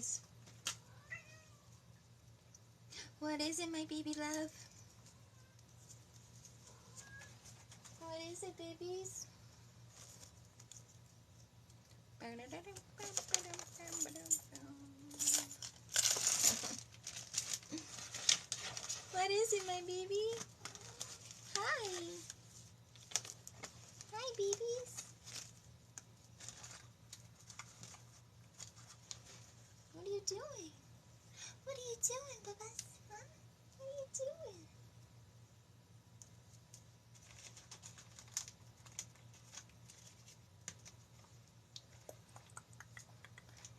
babies? What is it, my baby love? What is it, babies? What is it, my baby? Hi. Hi, babies. What are you doing? What are you doing, Bubba's? Huh? What are you doing?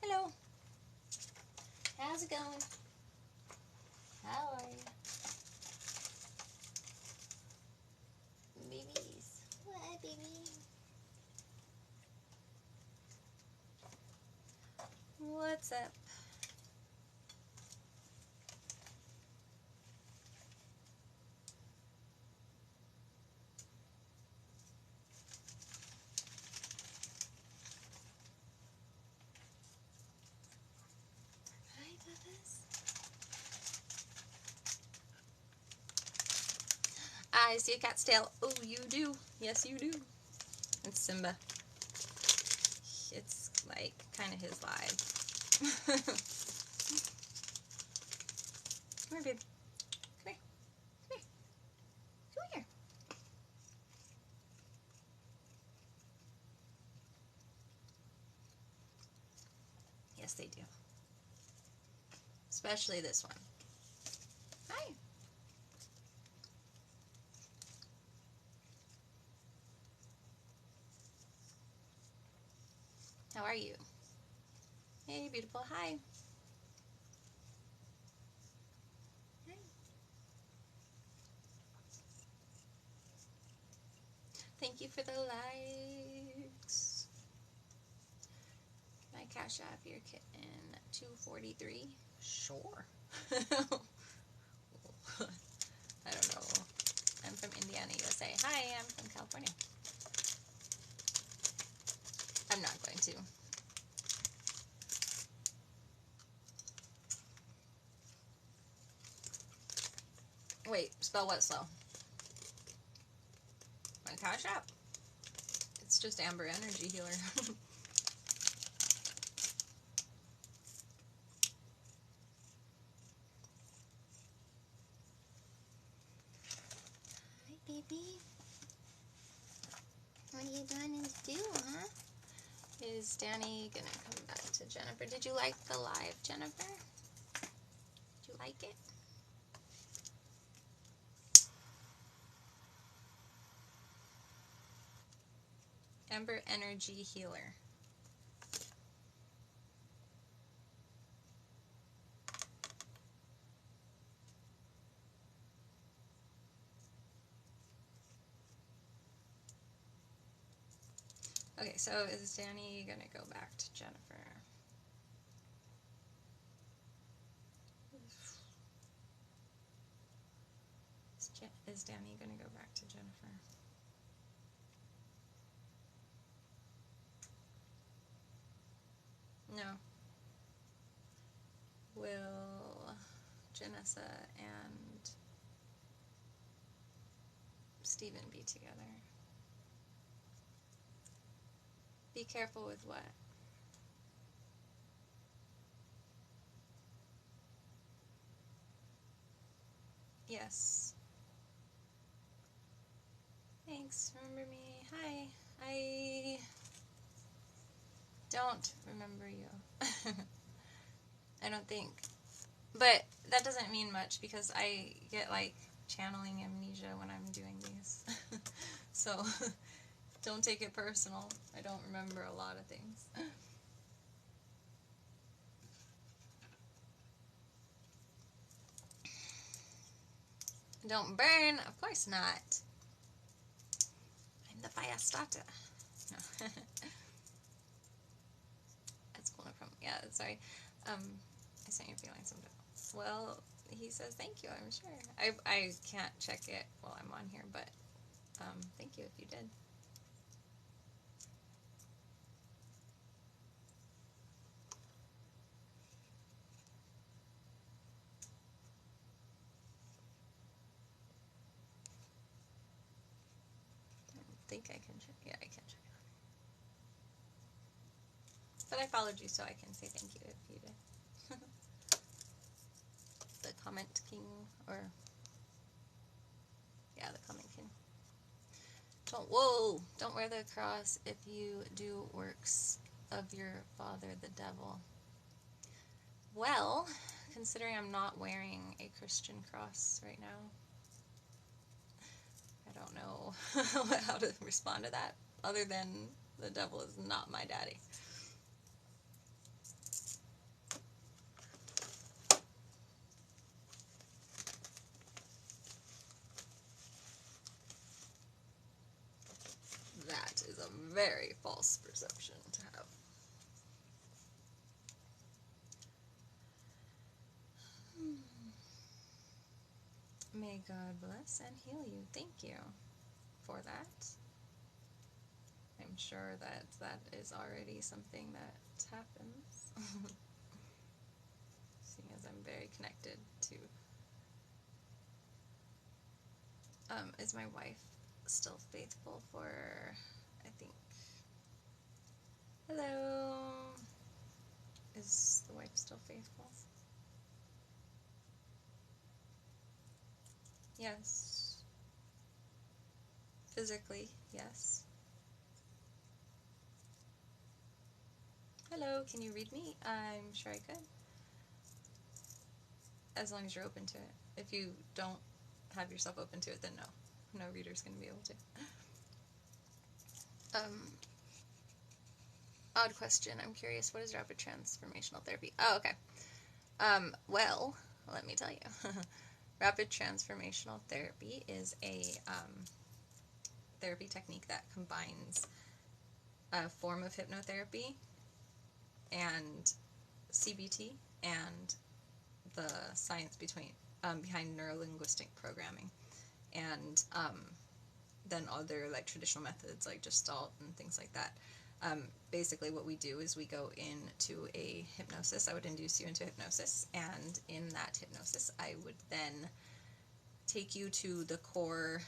Hello. How's it going? How are you? Babies. What, baby? What's up? Hi, Bubba's. I see a cat's tail. Oh, you do. Yes, you do. It's Simba. It's like kind of his life. Come here, babe. Come here. Come here. Come here. Yes, they do. Especially this one. Hi. How are you? Hey, beautiful. Hi. Hi. Thank you for the likes. My Cash App, your kitten, 243. Sure. I don't know. I'm from Indiana, USA. Hi, I'm from California. I'm not going to. Wait, spell what slow? My Cash App? It's just AmberEnergy Healer. Hi, baby. What are you going to do, huh? Is Danny gonna come back to Jennifer? Did you like the live, Jennifer? Did you like it? AmberEnergy Healer. Okay, so is Danny gonna go back to Jennifer? Is Danny gonna go back to Jennifer? No. Will Janessa and Steven be together? Be careful with what? Yes. Thanks. Remember me? Hi. I don't remember you. I don't think. But that doesn't mean much because I get like channeling amnesia when I'm doing these. So don't take it personal. I don't remember a lot of things. Don't burn. Of course not. I'm the fire starter. No. That's cool. No problem. Yeah, sorry. I sent you feeling something. Well, he says thank you, I'm sure. I can't check it while I'm on here, but thank you if you did. think I can check. Yeah, I can check it. But I followed you, so I can say thank you if you did. The comment king, or yeah, the comment king. Don't wear the cross if you do works of your father, the devil. Well, considering I'm not wearing a Christian cross right now, I don't know how to respond to that, other than the devil is not my daddy. That is a very false perception to have. May God bless and heal you. Thank you for that. I'm sure that that is already something that happens. Seeing as I'm very connected to... is my wife still faithful for, I think... Hello? Is the wife still faithful? Yes. Physically, yes. Hello, can you read me? I'm sure I could. As long as you're open to it. If you don't have yourself open to it, then no. No reader's going to be able to. Odd question. I'm curious, what is rapid transformational therapy? Oh, okay. Well, let me tell you. Rapid transformational therapy is a therapy technique that combines a form of hypnotherapy and CBT and the science behind neurolinguistic programming, and then other like traditional methods like Gestalt and things like that. Basically what we do is we go into a hypnosis. I would induce you into hypnosis, and in that hypnosis I would then take you to the core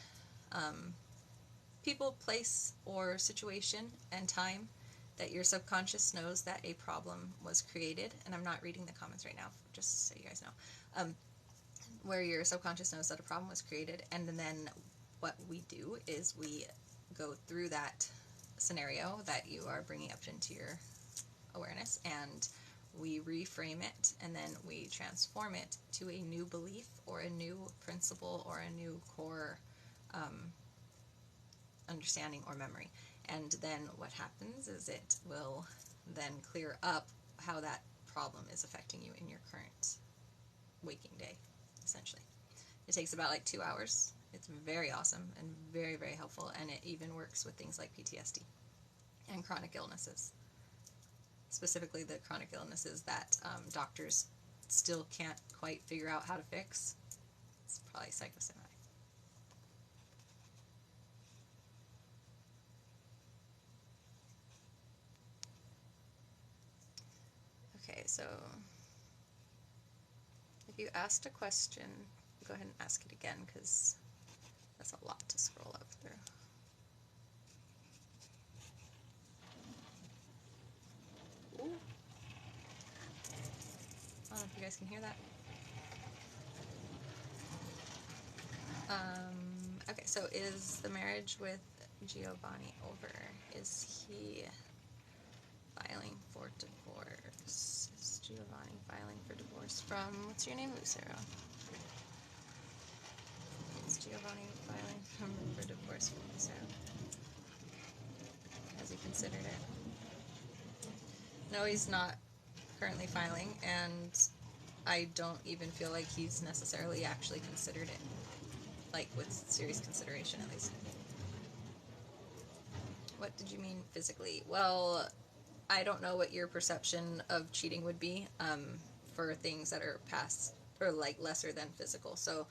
people, place, or situation and time that your subconscious knows that a problem was created. And I'm not reading the comments right now, just so you guys know. Where your subconscious knows that a problem was created, and then what we do is we go through that scenario that you are bringing up into your awareness, and we reframe it, and then we transform it to a new belief or a new principle or a new core understanding or memory. And then what happens is it will then clear up how that problem is affecting you in your current waking day, essentially. It takes about like 2 hours. It's very awesome and very, very helpful, and it even works with things like PTSD and chronic illnesses. Specifically the chronic illnesses that doctors still can't quite figure out how to fix. It's probably psychosomatic. Okay, so if you asked a question, go ahead and ask it again, because that's a lot to scroll up through. Ooh. I don't know if you guys can hear that. Okay, so is the marriage with Giovanni over? Is he filing for divorce? Is Giovanni filing for divorce from, what's your name, Lucero? Is Giovanni filing for divorce from Lucero? Has he considered it? No, he's not currently filing, and I don't even feel like he's necessarily actually considered it. Like, with serious consideration, at least. What did you mean physically? Well, I don't know what your perception of cheating would be for things that are past, or like lesser than physical. So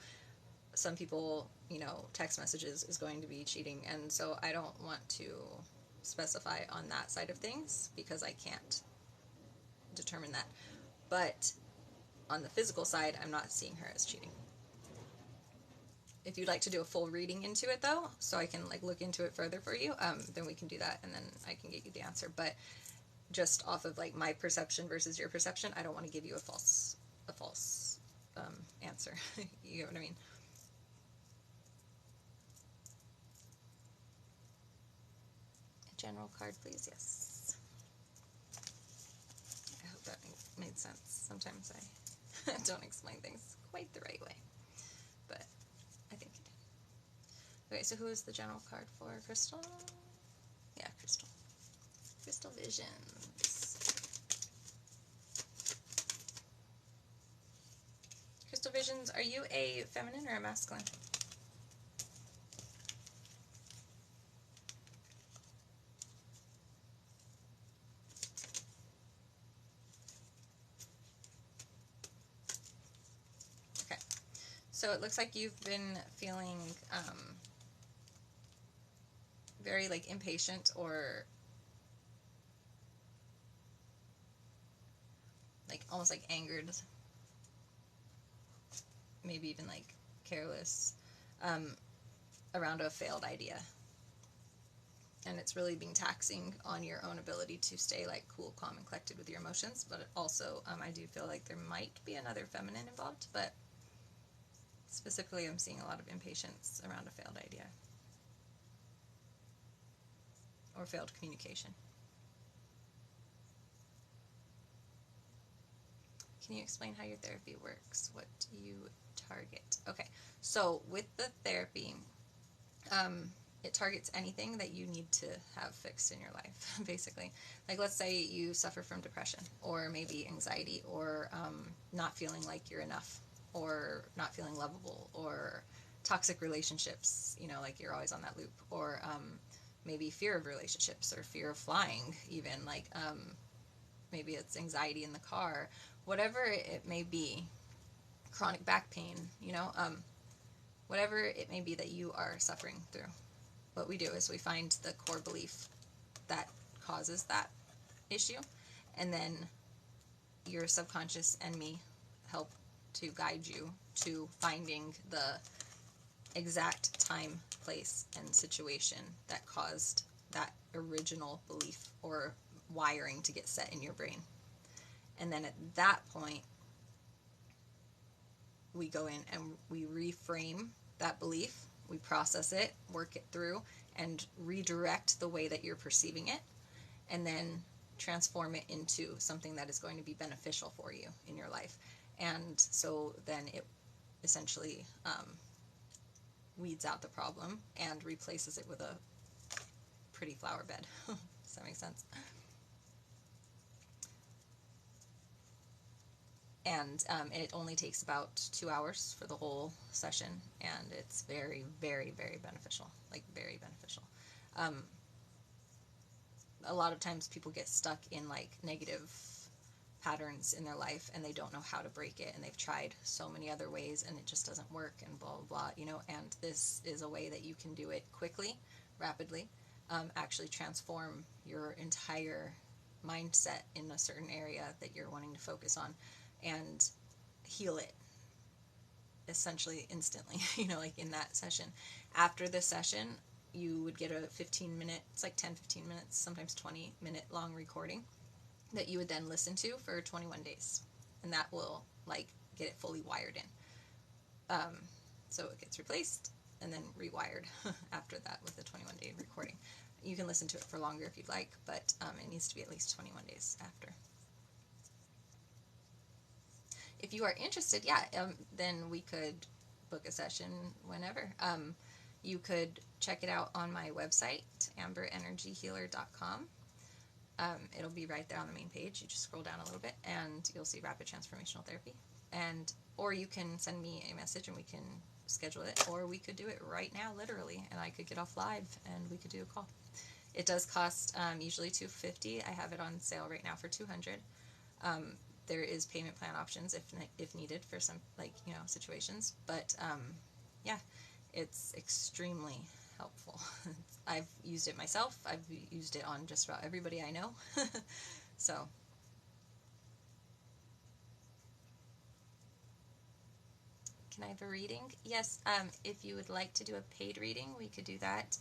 some people, you know, text messages is going to be cheating, and so I don't want to specify on that side of things because I can't determine that. But on the physical side, I'm not seeing her as cheating. if you'd like to do a full reading into it though, so I can like look into it further for you, then we can do that, and then I can get you the answer. But just off of like my perception versus your perception, I don't want to give you a false answer. You get what I mean? A general card, please. Yes. I hope that made sense. Sometimes I don't explain things quite the right way, but I think it did. Okay, so who is the general card for Crystal? Yeah, Crystal. Crystal Visions. Crystal Visions, are you a feminine or a masculine? Okay. So it looks like you've been feeling very like impatient or like almost like angered, maybe even like careless, around a failed idea. And it's really being taxing on your own ability to stay like cool, calm, and collected with your emotions. But also, I do feel like there might be another feminine involved, but specifically I'm seeing a lot of impatience around a failed idea or failed communication. Can you explain how your therapy works? What do you target? Okay, so with the therapy, it targets anything that you need to have fixed in your life, basically. Like, let's say you suffer from depression, or maybe anxiety, or not feeling like you're enough, or not feeling lovable, or toxic relationships, you know, like you're always on that loop, or maybe fear of relationships, or fear of flying, even, like maybe it's anxiety in the car, whatever it may be, chronic back pain, you know, whatever it may be that you are suffering through. What we do is we find the core belief that causes that issue, and then your subconscious and me help to guide you to finding the exact time, place, and situation that caused that original belief or wiring to get set in your brain. And then at that point, we go in and we reframe that belief, we process it, work it through, and redirect the way that you're perceiving it, and then transform it into something that is going to be beneficial for you in your life. And so then it essentially weeds out the problem and replaces it with a pretty flower bed. Does that make sense? And it only takes about 2 hours for the whole session, and it's very, very, very beneficial. Like, very beneficial. A lot of times people get stuck in, like, negative patterns in their life, and they don't know how to break it, and they've tried so many other ways, and it just doesn't work, and blah, blah, blah, you know, and this is a way that you can do it quickly, rapidly, actually transform your entire mindset in a certain area that you're wanting to focus on, and heal it essentially instantly, you know, like in that session. After the session, you would get a 15-minute, it's like 10-15 minutes, sometimes 20-minute long recording that you would then listen to for 21 days. And that will like get it fully wired in. So it gets replaced and then rewired after that with a 21-day recording. You can listen to it for longer if you'd like, but it needs to be at least 21 days after. If you are interested, then we could book a session whenever. You could check it out on my website, AmberEnergyHealer.com. It'll be right there on the main page. You just scroll down a little bit, and you'll see Rapid Transformational Therapy. Or you can send me a message, and we can schedule it. Or we could do it right now, literally, and I could get off live, and we could do a call. It does cost usually $250. I have it on sale right now for $200. There is payment plan options if needed for some, like, you know, situations. But yeah, it's extremely helpful. I've used it myself. I've used it on just about everybody I know. So Can I have a reading? Yes, if you would like to do a paid reading, we could do that.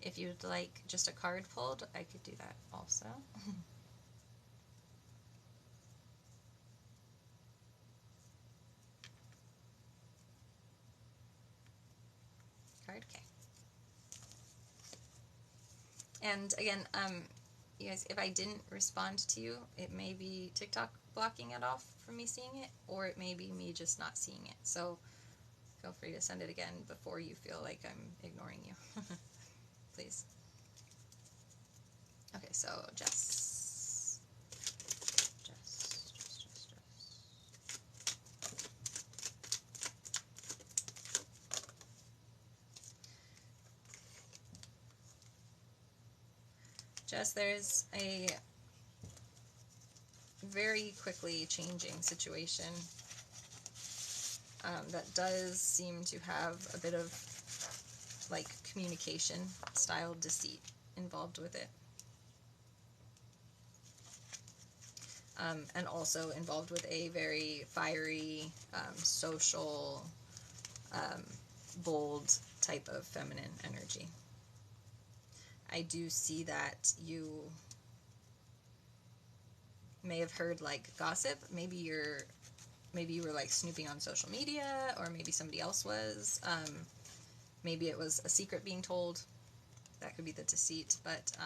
If you would like just a card pulled, I could do that also. Card, okay. And again, you guys, if I didn't respond to you, it may be TikTok blocking it off from me seeing it, or it may be me just not seeing it. So feel free to send it again before you feel like I'm ignoring you. Please. Okay, so Jess. Jess, there's a very quickly changing situation that does seem to have a bit of like communication style deceit involved with it. And also involved with a very fiery, social, bold type of feminine energy. I do see that you may have heard like gossip. Maybe you were like snooping on social media, or maybe somebody else was. Maybe it was a secret being told. That could be the deceit, but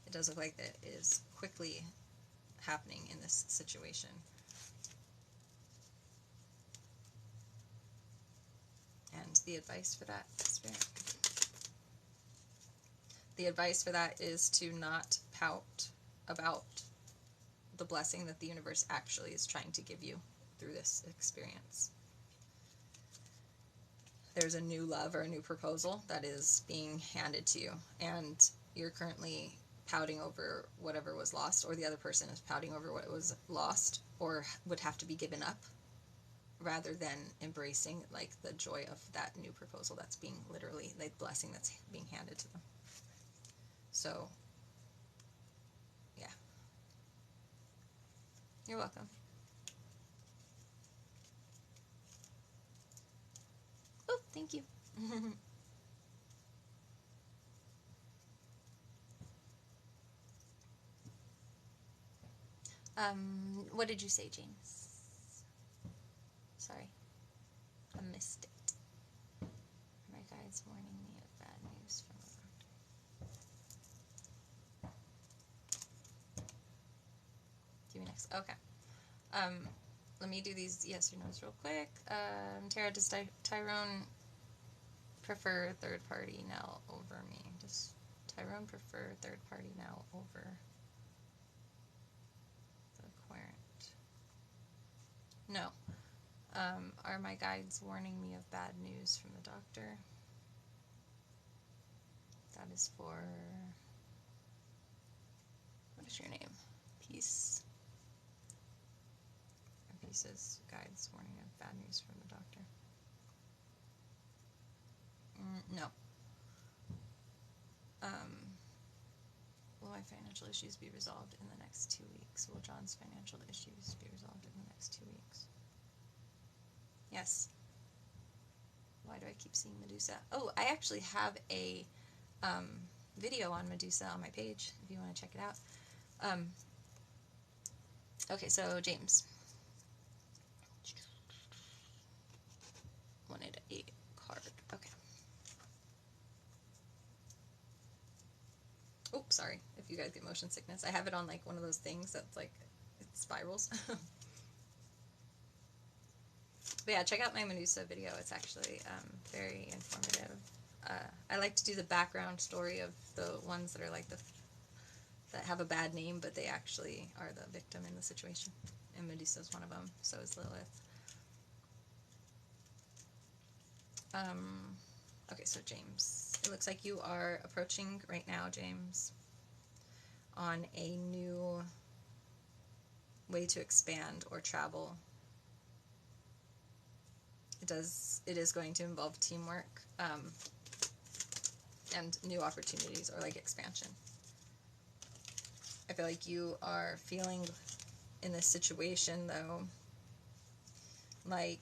it does look like that is quickly happening in this situation. And the advice for that, Spirit? The advice for that is to not pout about the blessing that the universe actually is trying to give you through this experience. There's a new love or a new proposal that is being handed to you, and you're currently pouting over whatever was lost, or the other person is pouting over what was lost or would have to be given up, rather than embracing like the joy of that new proposal that's being literally, like, blessing that's being handed to them. So yeah, you're welcome. Oh, thank you. What did you say, James? Sorry, I missed it. My guide's warning me of bad news from the doctor. Do you next? Okay. Let me do these yes or no's real quick. Tara, does Tyrone prefer third party now over me? Does Tyrone prefer third party now over the querent? No. Are my guides warning me of bad news from the doctor? That is for... what is your name? Peace. Peace's guides warning of bad news from the doctor. No. Will my financial issues be resolved in the next 2 weeks? Will John's financial issues be resolved in the next 2 weeks? Yes. Why do I keep seeing Medusa? Oh, I actually have a video on Medusa on my page, if you want to check it out. Okay, so James. Wanted a card. Okay. Oh, sorry if you guys get motion sickness. I have it on like one of those things that's like, it spirals. But yeah, check out my Medusa video. It's actually very informative. I like to do the background story of the ones that are like that have a bad name, but they actually are the victim in the situation. And Medusa's one of them. So is Lilith. Okay, so James, it looks like you are approaching right now, James, on a new way to expand or travel. It is going to involve teamwork and new opportunities, or like expansion. I feel like you are feeling in this situation, though, like,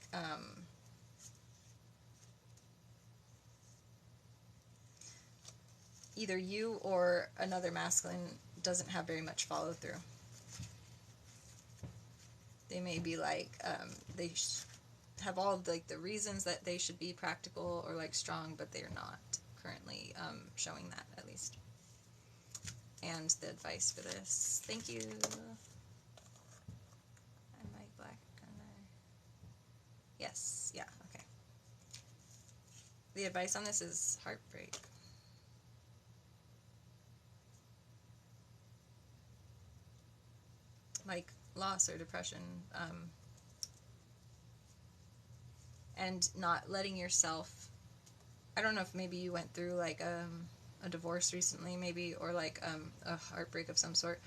either you or another masculine doesn't have very much follow through. They may be like, they have all of like the reasons that they should be practical or like strong, but they're not currently showing that, at least. And the advice for this. Thank you. I'm like black. Yes. Yeah. Okay. The advice on this is heartbreak. Like loss or depression. And not letting yourself, I don't know if maybe you went through like a divorce recently, maybe, or like a heartbreak of some sort,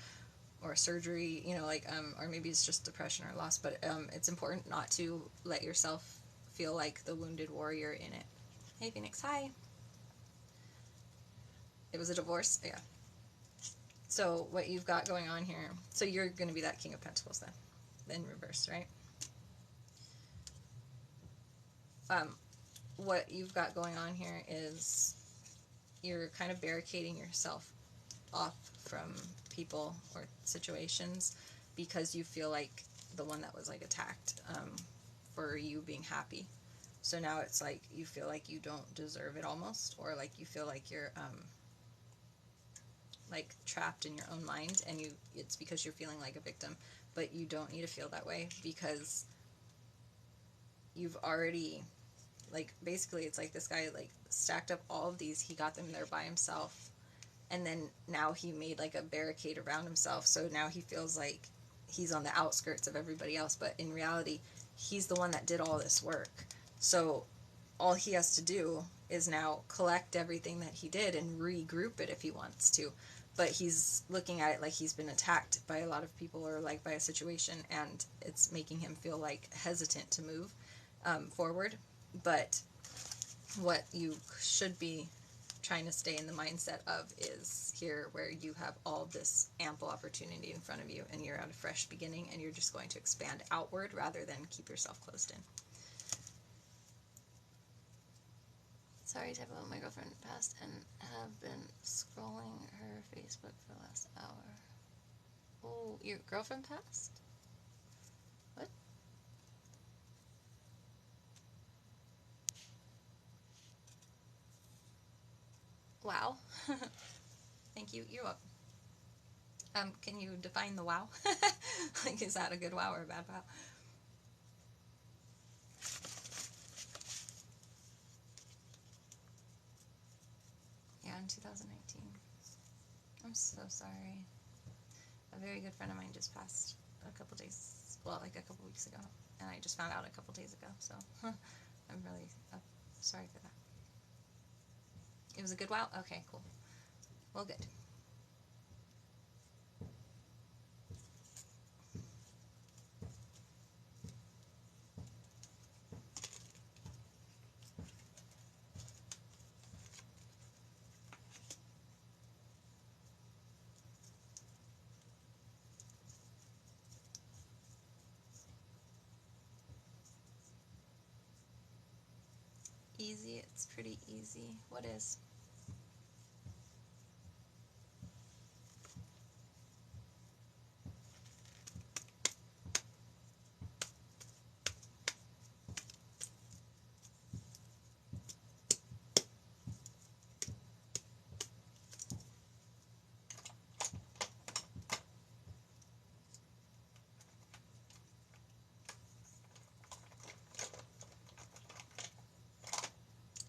or surgery, you know, like, or maybe it's just depression or loss, but it's important not to let yourself feel like the wounded warrior in it. Hey Phoenix, hi. It was a divorce, yeah. So what you've got going on here, so you're going to be that King of Pentacles then, in reverse, right? What you've got going on here is you're kind of barricading yourself off from people or situations because you feel like the one that was like attacked for you being happy. So now it's like you feel like you don't deserve it almost, or like you feel like you're like trapped in your own mind, and it's because you're feeling like a victim. But you don't need to feel that way, because you've already, like, basically it's like this guy like stacked up all of these, he got them there by himself, and then now he made like a barricade around himself, so now he feels like he's on the outskirts of everybody else, but in reality he's the one that did all this work. So all he has to do is now collect everything that he did and regroup it if he wants to, but he's looking at it like he's been attacked by a lot of people or like by a situation, and it's making him feel like hesitant to move forward. But what you should be trying to stay in the mindset of is here, where you have all this ample opportunity in front of you, and you're at a fresh beginning, and you're just going to expand outward rather than keep yourself closed in. Sorry, type of my girlfriend passed and have been scrolling her Facebook for the last hour. Oh, your girlfriend passed? What? Wow. Thank you. You're welcome. Can you define the wow? Like, is that a good wow or a bad wow? Yeah, in 2019. I'm so sorry. A very good friend of mine just passed a couple days, well, like a couple weeks ago, and I just found out a couple days ago, so I'm really sorry for that. It was a good wow? Okay, cool. Well, good. Easy, it's pretty easy. What is?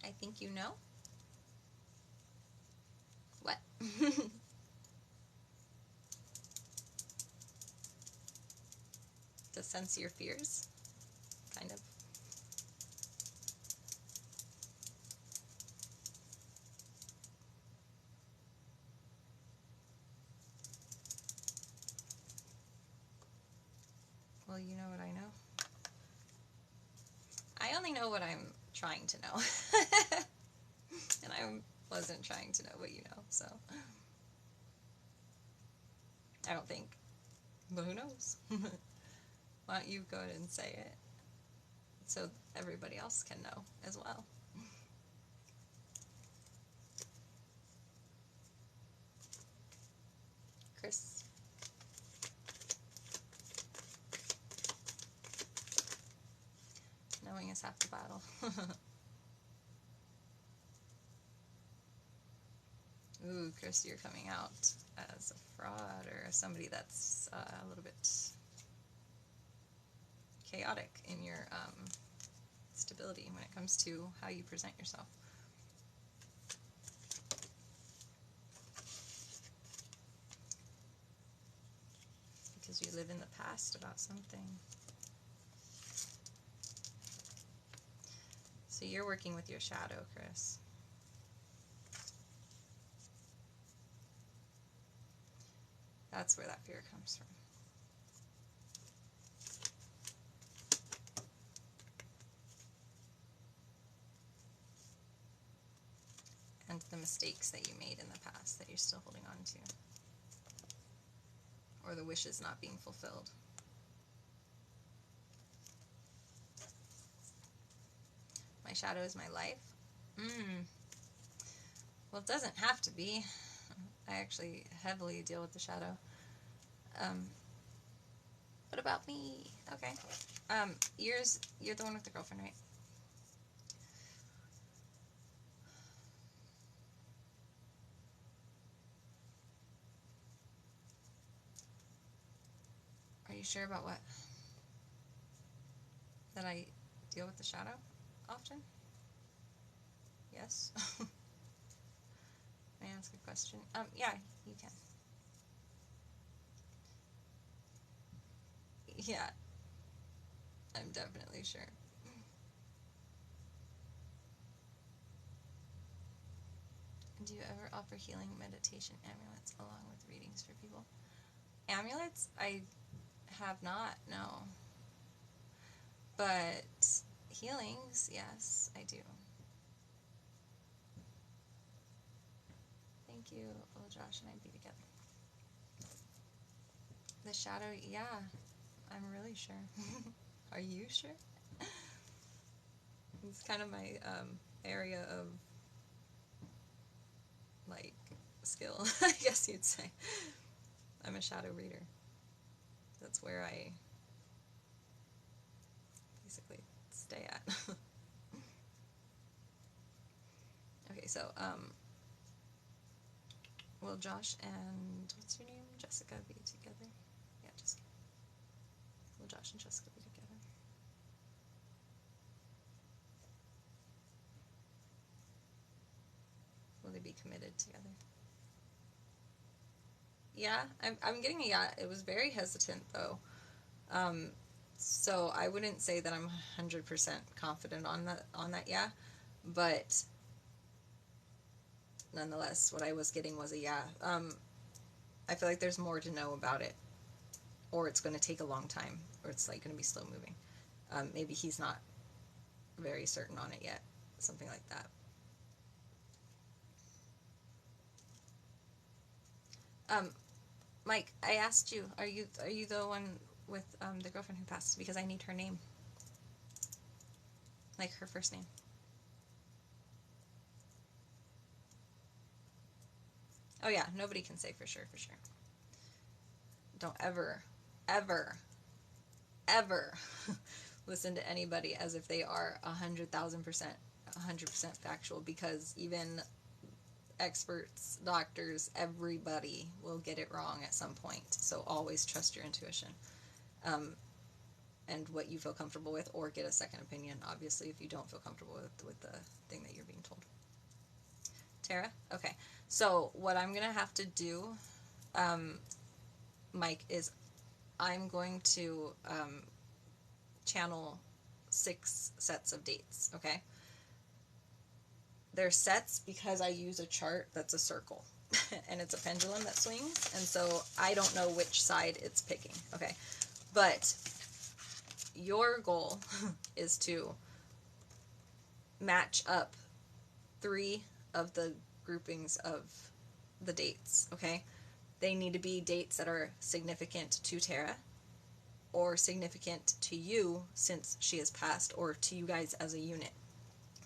I think you know. What? To sense your fears, kind of. Well, you know what I know. I only know what I'm trying to know. And I wasn't trying to know what you know, so I don't think. But who knows? Why don't you go ahead and say it? so everybody else can know as well. Chris? Knowing is half the battle. Ooh, Chris, you're coming out as a fraud or somebody that's a little bit chaotic in your stability when it comes to how you present yourself. Because you live in the past about something. So you're working with your shadow, Chris. That's where that fear comes from. And the mistakes that you made in the past that you're still holding on to. Or the wishes not being fulfilled. My shadow is my life? Well, it doesn't have to be. I actually heavily deal with the shadow. What about me? Okay. You're the one with the girlfriend, right? Are you sure about what? That I deal with the shadow often? Yes. May I ask a question? Yeah, you can. Yeah, I'm definitely sure. Do you ever offer healing meditation amulets along with readings for people? Amulets? I have not, no. But healings, yes, I do. Thank you. Will Josh and I be together? The shadow, yeah, I'm really sure. Are you sure? It's kind of my area of, like, skill, I guess you'd say. I'm a shadow reader. That's where I basically stay at. Okay, so, will Josh and, what's your name? Jessica be together? Yeah, Jessica. Will Josh and Jessica be together? Will they be committed together? Yeah, I'm getting a yeah. It was very hesitant, though. So I wouldn't say that I'm 100% confident on that yeah, but nonetheless, what I was getting was a yeah. I feel like there's more to know about it, or it's going to take a long time, or it's like going to be slow moving. Maybe he's not very certain on it yet, something like that. Mike, I asked you, are you the one with the girlfriend who passed? Because I need her name, like her first name. Oh yeah, nobody can say for sure, for sure. Don't ever, ever, ever listen to anybody as if they are 100,000%, 100% factual, because even experts, doctors, everybody will get it wrong at some point. So always trust your intuition, and what you feel comfortable with, or get a second opinion, obviously, if you don't feel comfortable with the thing that you're being told. Tara? Okay. So what I'm going to have to do, Mike, is I'm going to channel 6 sets of dates, okay? They're sets because I use a chart that's a circle, and it's a pendulum that swings, and so I don't know which side it's picking, okay? But your goal is to match up 3 of the groupings of the dates, okay? They need to be dates that are significant to Tara, or significant to you since she has passed, or to you guys as a unit.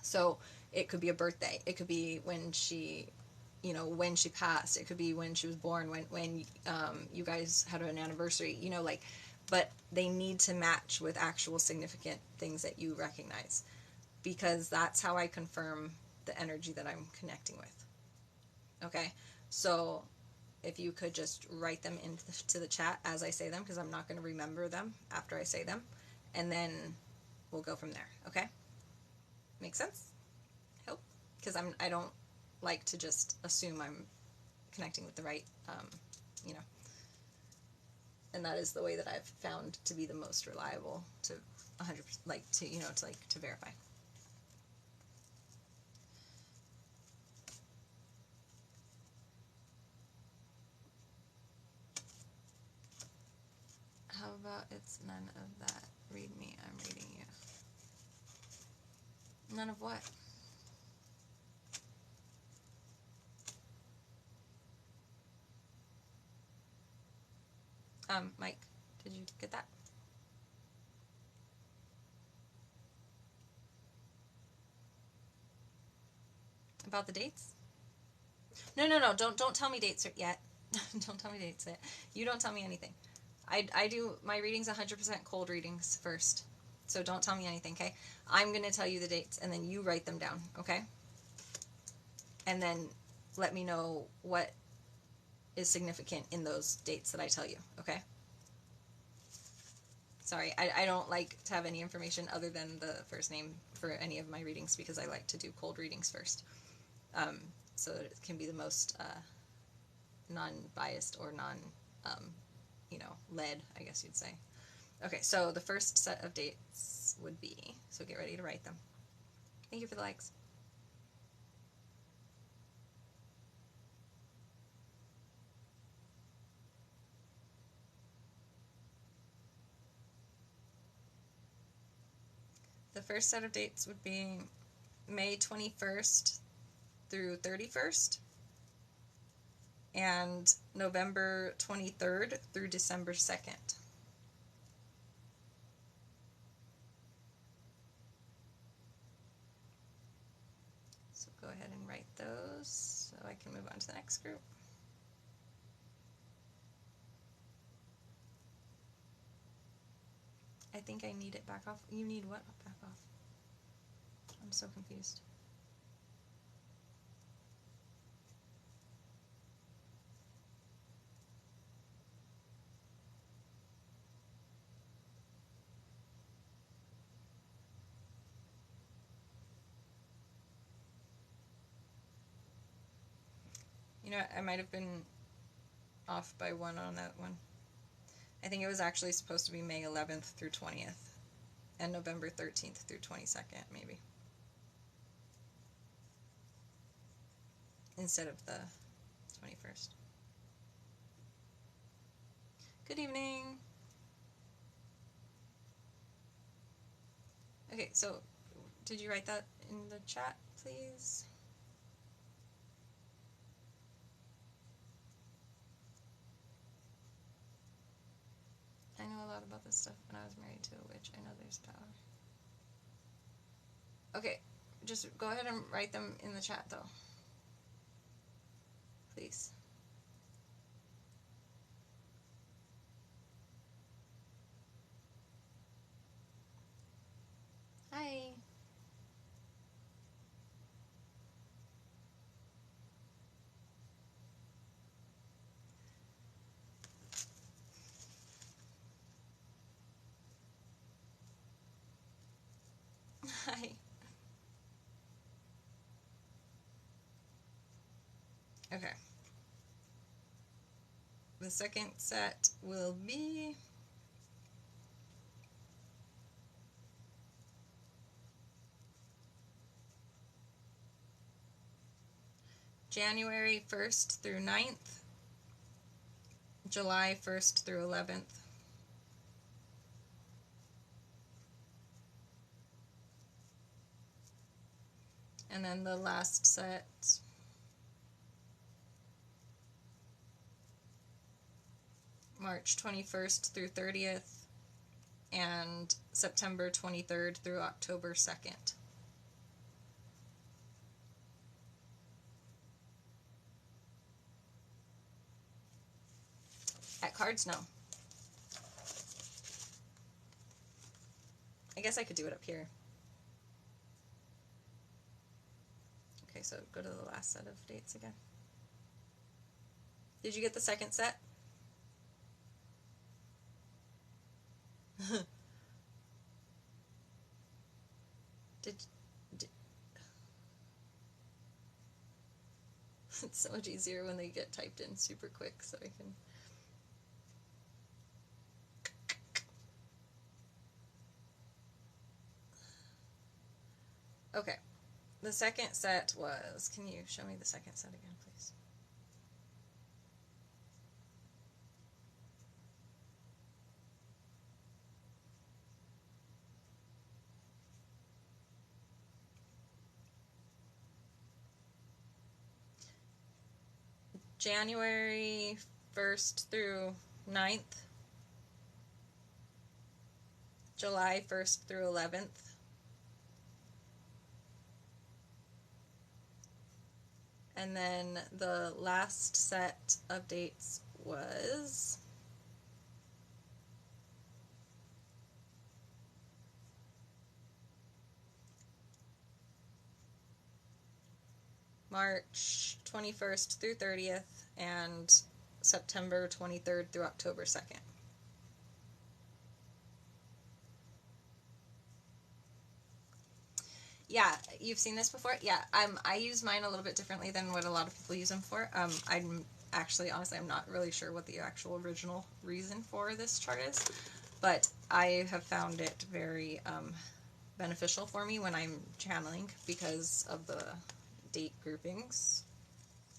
So it could be a birthday. It could be when she, when she passed. It could be when she was born, when you guys had an anniversary, like, but they need to match with actual significant things that you recognize, because that's how I confirm the energy that I'm connecting with. Okay? So if you could just write them into the chat as I say them, because I'm not going to remember them after I say them, and then we'll go from there. Okay? Make sense? Hope, because I don't like to just assume I'm connecting with the right, you know, and that is the way that I've found to be the most reliable to 100%, like to to verify. How about it's none of that? Read me, I'm reading you. None of what? Mike, did you get that? About the dates? No, don't tell me dates yet. Don't tell me dates yet. You don't tell me anything. I do my readings 100% cold readings first. So don't tell me anything, okay? I'm going to tell you the dates, and then you write them down, okay? And then let me know what is significant in those dates that I tell you, okay? Sorry, I don't like to have any information other than the first name for any of my readings, because I like to do cold readings first. So that it can be the most non-biased or led, I guess you'd say. Okay, so the first set of dates would be, so get ready to write them. Thank you for the likes. The first set of dates would be May 21st through 31st, and November 23rd through December 2nd. So go ahead and write those so I can move on to the next group. I think I need it back off. You need what back off? I'm so confused. You know, I might have been off by one on that one. I think it was actually supposed to be May 11th through 20th and November 13th through 22nd, maybe, instead of the 21st. Good evening. Okay, so did you write that in the chat, please? I know a lot about this stuff. When I was married to a witch, I know there's power. Okay, just go ahead and write them in the chat, though. Please. Hi. Hi. Okay. The second set will be January 1st through 9th, July 1st through 11th, and then the last set March 21st through 30th, and September 23rd through October 2nd. At cards, no. I guess I could do it up here. Okay, so go to the last set of dates again. Did you get the second set? did It's so much easier when they get typed in super quick, so I can... Okay, the second set was... Can you show me the second set again, please? January 1st through 9th. July 1st through 11th. And then the last set of dates was March 21st through 30th and September 23rd through October 2nd. Yeah, you've seen this before? Yeah, I use mine a little bit differently than what a lot of people use them for. I'm actually, honestly, I'm not really sure what the actual original reason for this chart is, but I have found it very beneficial for me when I'm channeling because of the date groupings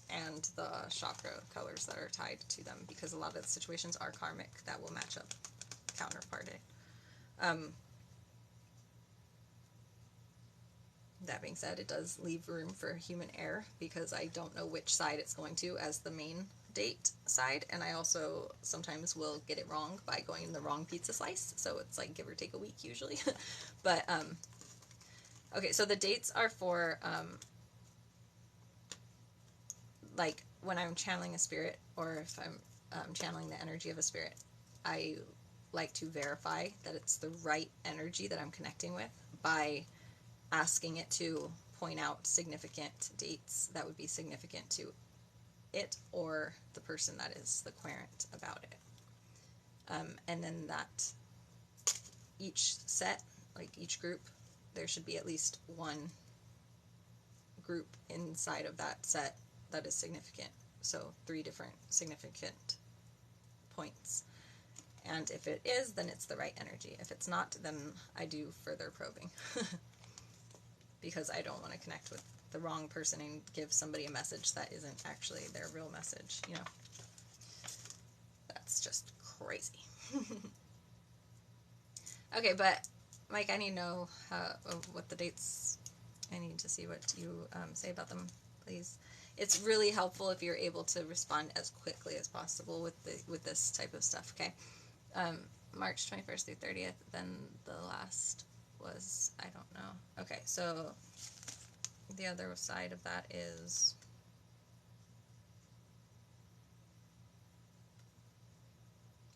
and the chakra colors that are tied to them, because a lot of the situations are karmic that will match up counterparted. That being said, it does leave room for human error because I don't know which side it's going to as the main date side, and I also sometimes will get it wrong by going in the wrong pizza slice, so it's like give or take a week usually. But okay, so the dates are for like when I'm channeling a spirit, or if I'm channeling the energy of a spirit, I like to verify that it's the right energy that I'm connecting with by asking it to point out significant dates that would be significant to it or the person that is the querent about it. And then that each set, like each group, there should be at least one group inside of that set that is significant. So 3 different significant points. And if it is, then it's the right energy. If it's not, then I do further probing. Because I don't want to connect with the wrong person and give somebody a message that isn't actually their real message, you know. That's just crazy. Okay, but Mike, I need to know what the dates, I need to see what you say about them, please. It's really helpful if you're able to respond as quickly as possible with this type of stuff, okay? March 21st through 30th, then the last was, I don't know. Okay, so the other side of that is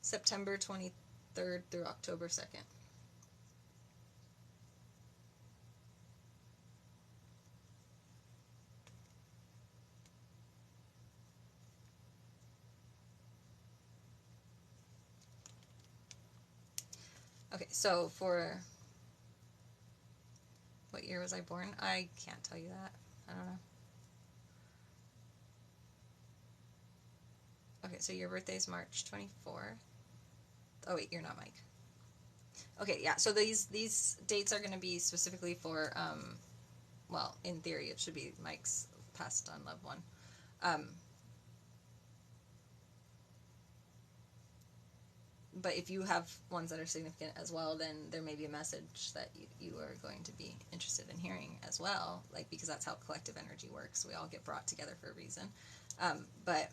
September 23rd through October 2nd. Okay, so for what year was I born? I can't tell you that. I don't know. Okay, so your birthday is March 24th. Oh wait, you're not Mike. Okay, yeah, so these dates are going to be specifically for, well, in theory it should be Mike's passed on loved one. But if you have ones that are significant as well, then there may be a message that you are going to be interested in hearing as well, like, because that's how collective energy works. We all get brought together for a reason. But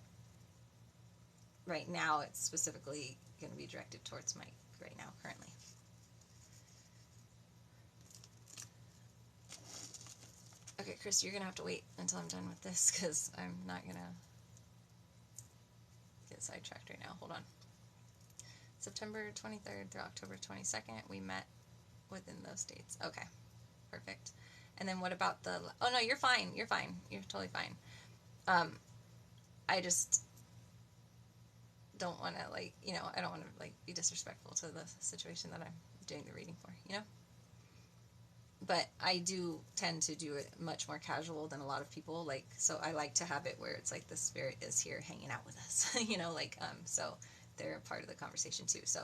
right now it's specifically going to be directed towards Mike right now, currently. Okay, Chris, you're going to have to wait until I'm done with this because I'm not going to get sidetracked right now. Hold on. September 23rd through October 22nd, we met within those dates. Okay, perfect. And then what about the... Oh, no, you're fine. You're fine. You're totally fine. I just don't want to, like, you know, I don't want to, like, be disrespectful to the situation that I'm doing the reading for, you know? But I do tend to do it much more casual than a lot of people, like, so I like to have it where it's like the spirit is here hanging out with us, you know, like, so they're a part of the conversation too, so,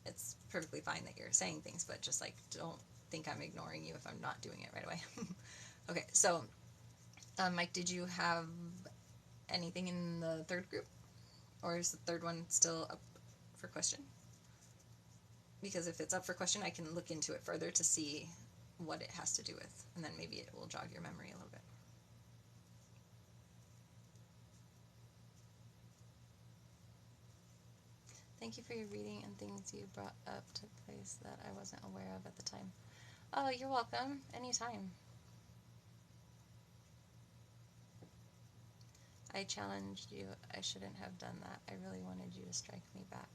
it's perfectly fine that you're saying things, but just, like, don't think I'm ignoring you if I'm not doing it right away. Okay, so, Mike, did you have anything in the third group? Or is the third one still up for question? Because if it's up for question, I can look into it further to see what it has to do with, and then maybe it will jog your memory a little bit. Thank you for your reading, and things you brought up took place that I wasn't aware of at the time. Oh, you're welcome. Anytime. I challenged you. I shouldn't have done that. I really wanted you to strike me back.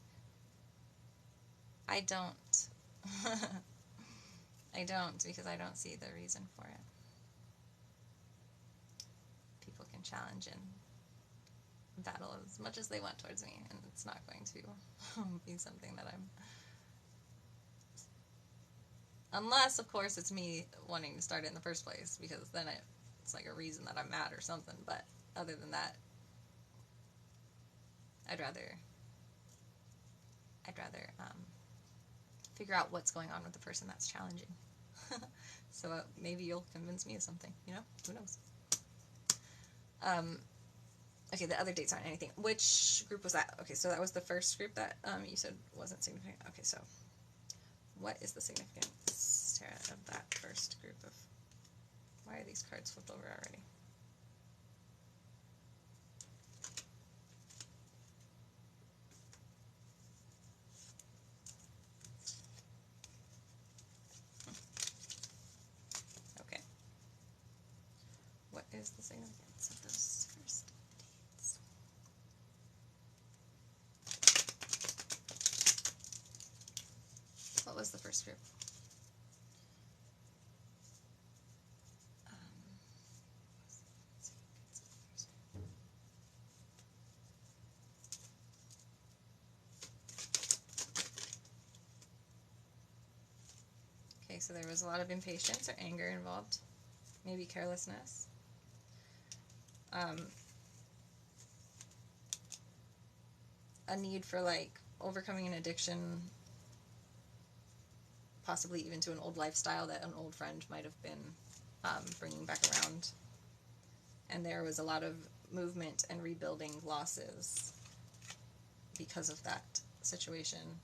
I don't. I don't, because I don't see the reason for it. People can challenge and battle as much as they want towards me, and it's not going to be something that I'm... Unless, of course, it's me wanting to start it in the first place, because then it's like a reason that I'm mad or something, but other than that, I'd rather figure out what's going on with the person that's challenging. So maybe you'll convince me of something, you know? Who knows? Okay, the other dates aren't anything. Which group was that? Okay, so that was the first group that you said wasn't significant. Okay, so what is the significance, Tara, of that first group of... Why are these cards flipped over already? Okay. What is the significance of those first dates? What was the first group? Okay, so there was a lot of impatience or anger involved. Maybe carelessness. A need for, like, overcoming an addiction, possibly even to an old lifestyle that an old friend might have been bringing back around. And there was a lot of movement and rebuilding losses because of that situation,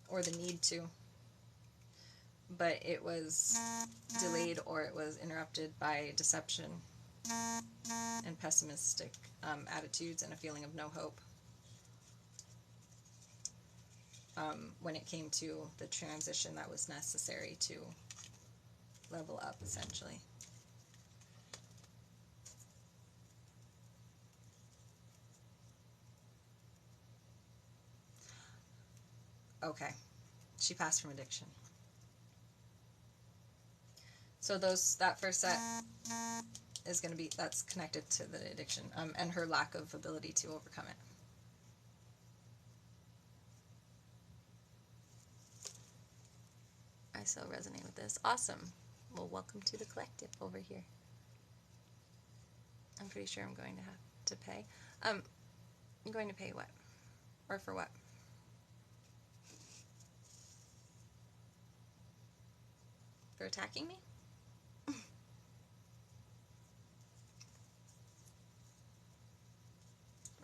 or the need to. But it was delayed, or it was interrupted by deception and pessimistic attitudes and a feeling of no hope when it came to the transition that was necessary to level up, essentially. Okay, she passed from addiction. So that first set is going to be, that's connected to the addiction, and her lack of ability to overcome it. I so resonate with this. Awesome. Well, welcome to the collective over here. I'm pretty sure I'm going to have to pay. I'm going to pay what? Or for what? For attacking me?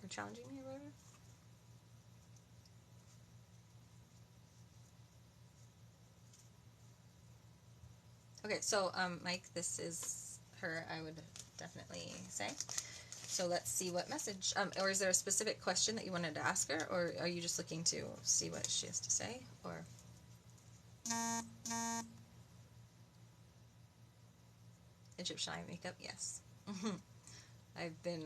Or challenging me or whatever? Okay, so Mike, this is her, I would definitely say. So let's see what message, or is there a specific question that you wanted to ask her, or are you just looking to see what she has to say, or? Egyptian eye makeup, yes. I've been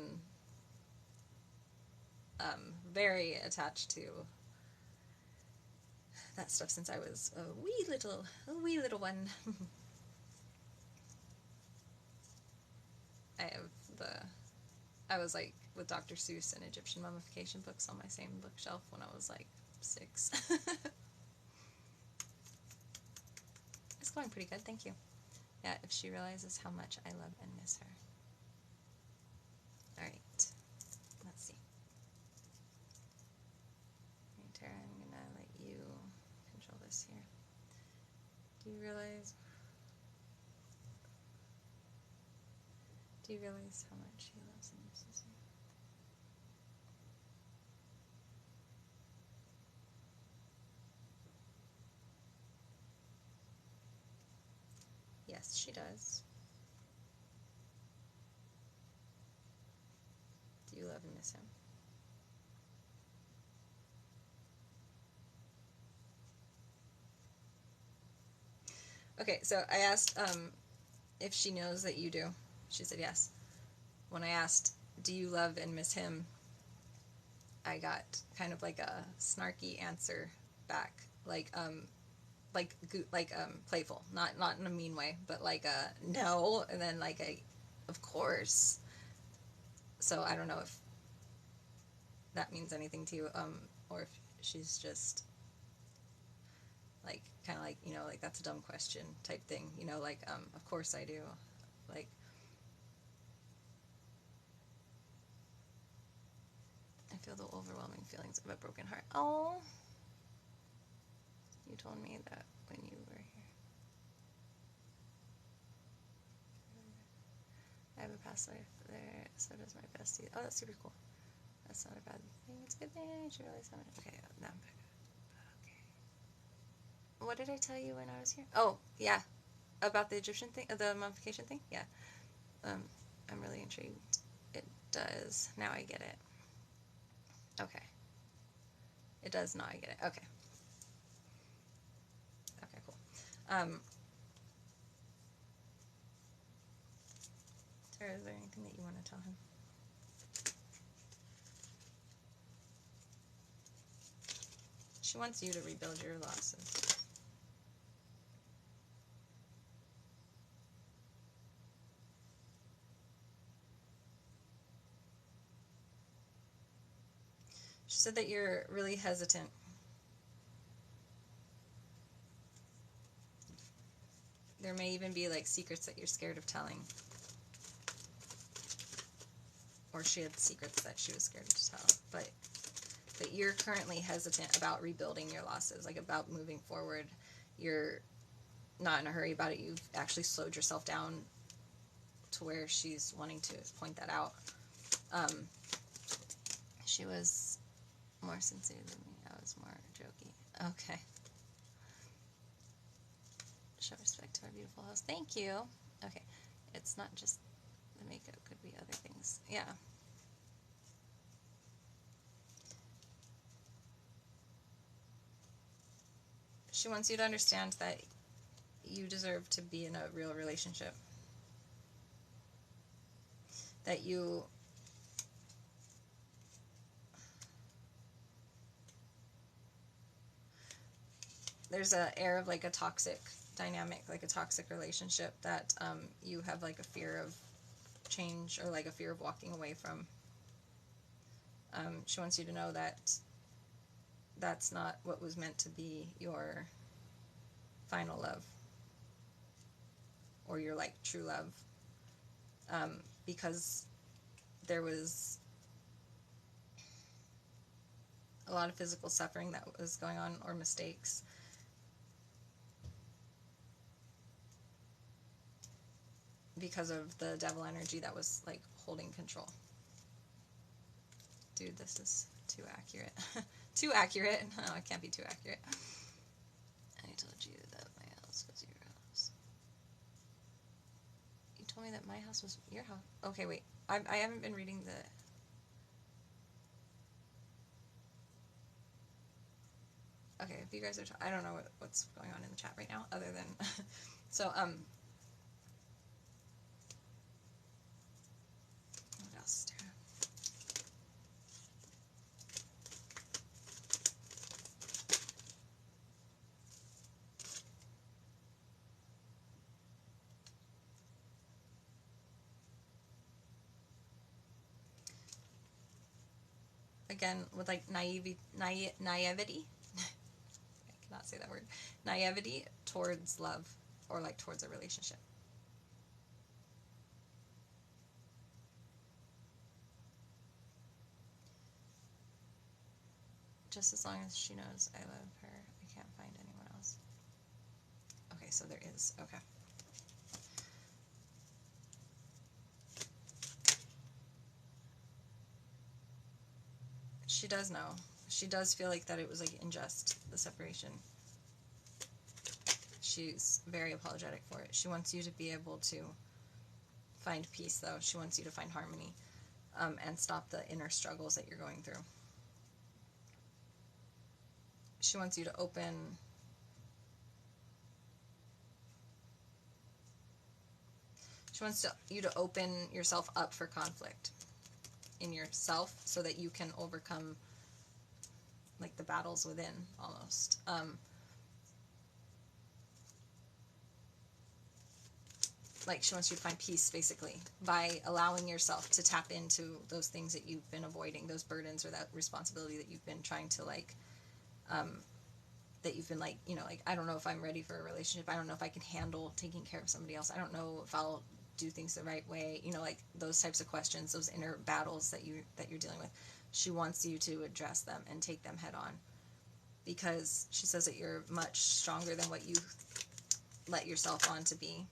very attached to that stuff since I was a wee little one. I have I was like with Dr. Seuss and Egyptian mummification books on my same bookshelf when I was like 6. It's going pretty good, thank you. Yeah, if she realizes how much I love and miss her. Alright, let's see. Alright, Tara, I'm gonna let you control this here. Do you realize how much he loves and misses you? Yes, she does. Do you love and miss him? Okay, so I asked if she knows that you do. She said yes. When I asked, do you love and miss him, I got kind of like a snarky answer back, like playful, not in a mean way, but like a no, and then like a, of course. So I don't know if that means anything to you, or if she's just like kind of like, you know, like that's a dumb question type thing, you know, like of course I do, like. I feel the overwhelming feelings of a broken heart. Oh, you told me that when you were here. I have a past life there, so does my bestie. Oh, that's super cool. That's not a bad thing. It's a good thing. I should realize how much. Okay, now I'm back. Okay. What did I tell you when I was here? Oh, yeah. About the Egyptian thing, the mummification thing? Yeah. I'm really intrigued. It does. Now I get it. Okay. It does. Now I get it. Okay. Okay, cool. Tara, is there anything that you want to tell him? She wants you to rebuild your losses. She said that you're really hesitant. There may even be like secrets that you're scared of telling. Or she had secrets that she was scared to tell. But you're currently hesitant about rebuilding your losses, like about moving forward. You're not in a hurry about it. You've actually slowed yourself down to where she's wanting to point that out. She was more sincere than me. I was more jokey. Okay. Show respect to our beautiful host. Thank you. Okay. It's not just the makeup. Could be other things. Yeah. She wants you to understand that you deserve to be in a real relationship. That you... There's an air of like a toxic dynamic, like a toxic relationship that you have like a fear of change or like a fear of walking away from. She wants you to know that that's not what was meant to be your final love or your like true love, because there was a lot of physical suffering that was going on or mistakes. Because of the devil energy that was like holding control. Dude, this is too accurate. Too accurate. No, it can't be too accurate. I told you that my house was your house. You told me that my house was your house. Okay, wait. I haven't been reading the... Okay, if you guys are, I don't know what's going on in the chat right now, other than, so, what else? Again, with like naivety, I cannot say that word, naivety towards love, or like towards a relationship. Just as long as she knows I love her, I can't find anyone else. Okay, so there is, okay. She does know. She does feel like that it was like unjust, the separation. She's very apologetic for it. She wants you to be able to find peace, though. She wants you to find harmony, and stop the inner struggles that you're going through. She wants you to open... She wants you to open yourself up for conflict in yourself so that you can overcome like the battles within, almost. Like she wants you to find peace, basically, by allowing yourself to tap into those things that you've been avoiding, those burdens or that responsibility that you've been trying to like, that you've been like, you know, like, I don't know if I'm ready for a relationship. I don't know if I can handle taking care of somebody else. I don't know if I'll do things the right way. You know, like those types of questions, those inner battles that you're dealing with. She wants you to address them and take them head on, because she says that you're much stronger than what you let yourself on to be.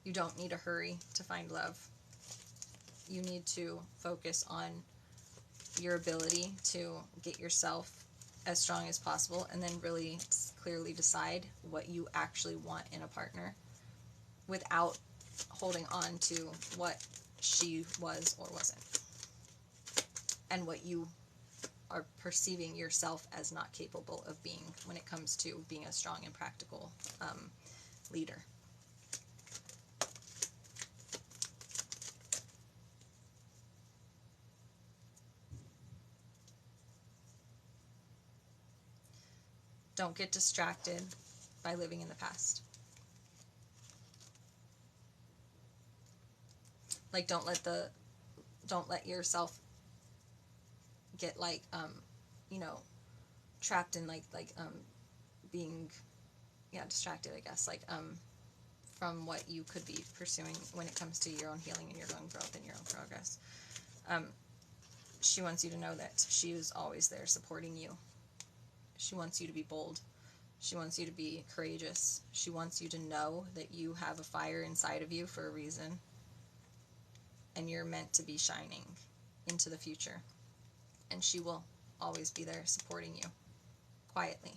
You don't need to hurry to find love. You need to focus on your ability to get yourself as strong as possible, and then really clearly decide what you actually want in a partner without holding on to what she was or wasn't, and what you are perceiving yourself as not capable of being when it comes to being a strong and practical leader. Don't get distracted by living in the past. Like, don't let yourself get like, you know, trapped in like being, yeah, distracted, I guess, like, from what you could be pursuing when it comes to your own healing and your own growth and your own progress. She wants you to know that she is always there supporting you. She wants you to be bold. She wants you to be courageous. She wants you to know that you have a fire inside of you for a reason, and you're meant to be shining into the future. And she will always be there supporting you, quietly,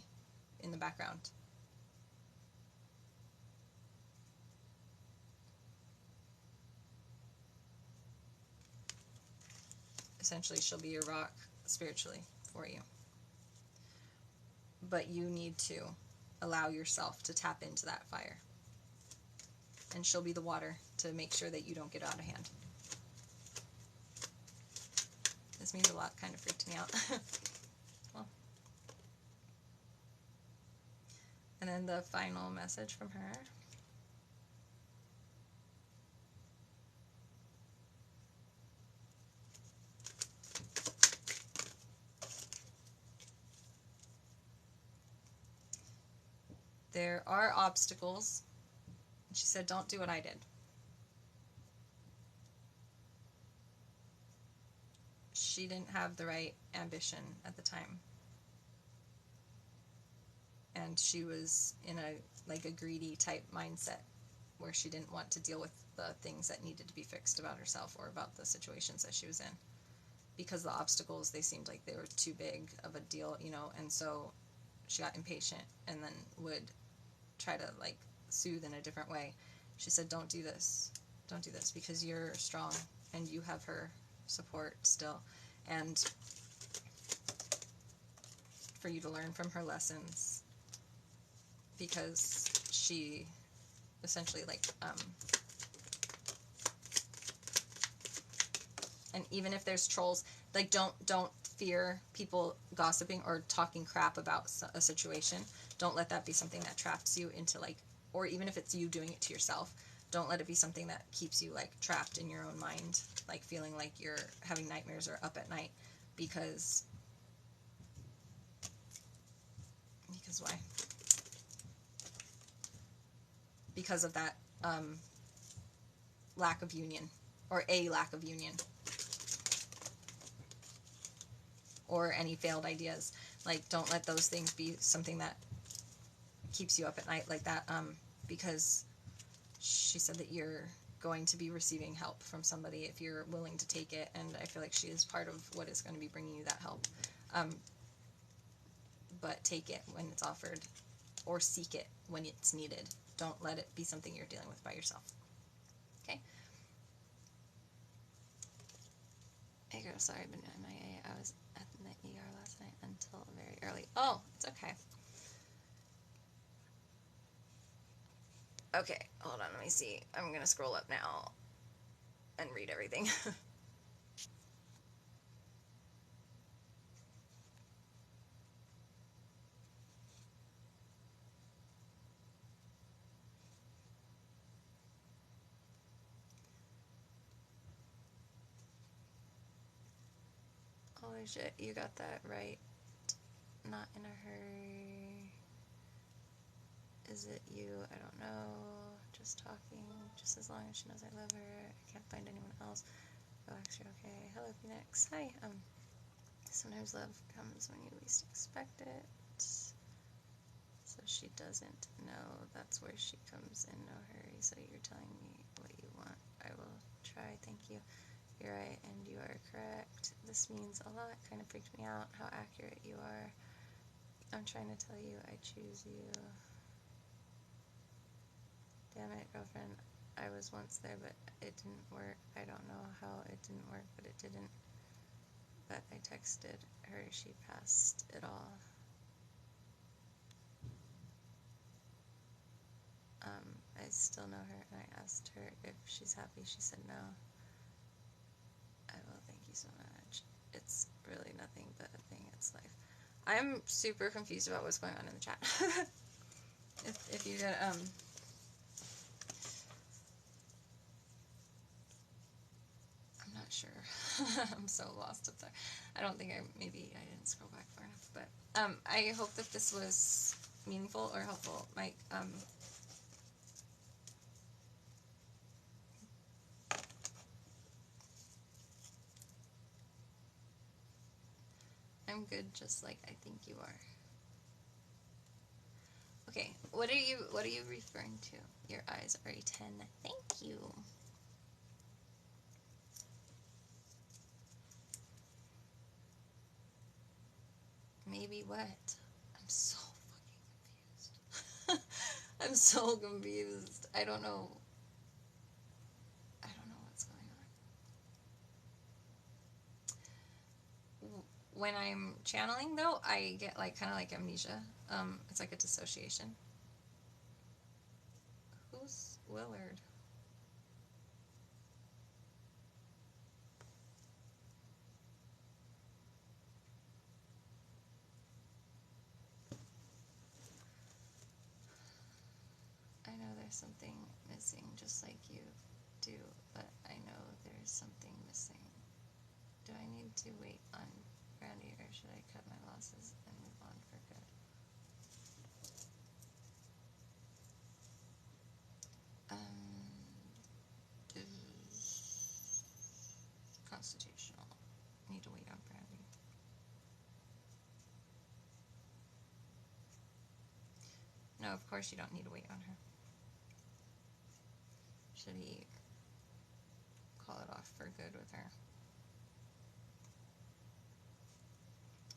in the background. Essentially, she'll be your rock spiritually for you. But you need to allow yourself to tap into that fire. And she'll be the water to make sure that you don't get out of hand. This means a lot, kind of freaked me out. Well. And then the final message from her. There are obstacles. She said, don't do what I did. She didn't have the right ambition at the time. And she was in a greedy type mindset where she didn't want to deal with the things that needed to be fixed about herself or about the situations that she was in. Because the obstacles, they seemed like they were too big of a deal, you know, and so she got impatient and then would try to like soothe in a different way. She said, don't do this, because you're strong and you have her support still. And for you to learn from her lessons, because she essentially like and even if there's trolls, like don't fear people gossiping or talking crap about a situation. Don't let that be something that traps you into like, or even if it's you doing it to yourself, don't let it be something that keeps you like trapped in your own mind, like feeling like you're having nightmares or up at night because why? Because of that lack of union, or a lack of union, or any failed ideas. Like, don't let those things be something that keeps you up at night like that, because she said that you're going to be receiving help from somebody if you're willing to take it, and I feel like she is part of what is going to be bringing you that help. But take it when it's offered, or seek it when it's needed. Don't let it be something you're dealing with by yourself. Okay? Hey girl, sorry I've been MIA. I was at the ER last night until very early. Oh, it's okay. Okay, hold on, let me see. I'm gonna scroll up now and read everything. Holy shit, you got that right. Not in a hurry. Is it you? I don't know. Just talking. Just as long as she knows I love her. I can't find anyone else. Relax, you're okay. Hello, Phoenix. Hi. Sometimes love comes when you least expect it. So she doesn't know. That's where she comes in. No hurry. So you're telling me what you want. I will try. Thank you. You're right, and you are correct. This means a lot. Kind of freaked me out how accurate you are. I'm trying to tell you I choose you. Damn it, girlfriend. I was once there, but it didn't work. I don't know how it didn't work, but it didn't. But I texted her. She passed it all. I still know her, and I asked her if she's happy. She said no. I will. Thank you so much. It's really nothing but a thing. It's life. I'm super confused about what's going on in the chat. if you get I'm not sure. I'm so lost up there. I don't think maybe I didn't scroll back far enough, but I hope that this was meaningful or helpful. Mike, I'm good just like I think you are. Okay, what are you referring to? Your eyes are a 10. Thank you. Maybe what? I'm so fucking confused. I'm so confused. I don't know what's going on. When I'm channeling though, I get like kind of like amnesia. It's like a dissociation. Who's Willard? I know there's something missing, just like you do, but I know there's something missing. Do I need to wait on Brandy, or should I cut my losses and move on for good? Constitutional. Need to wait on Brandy. No, of course you don't need to wait on her. Should he call it off for good with her?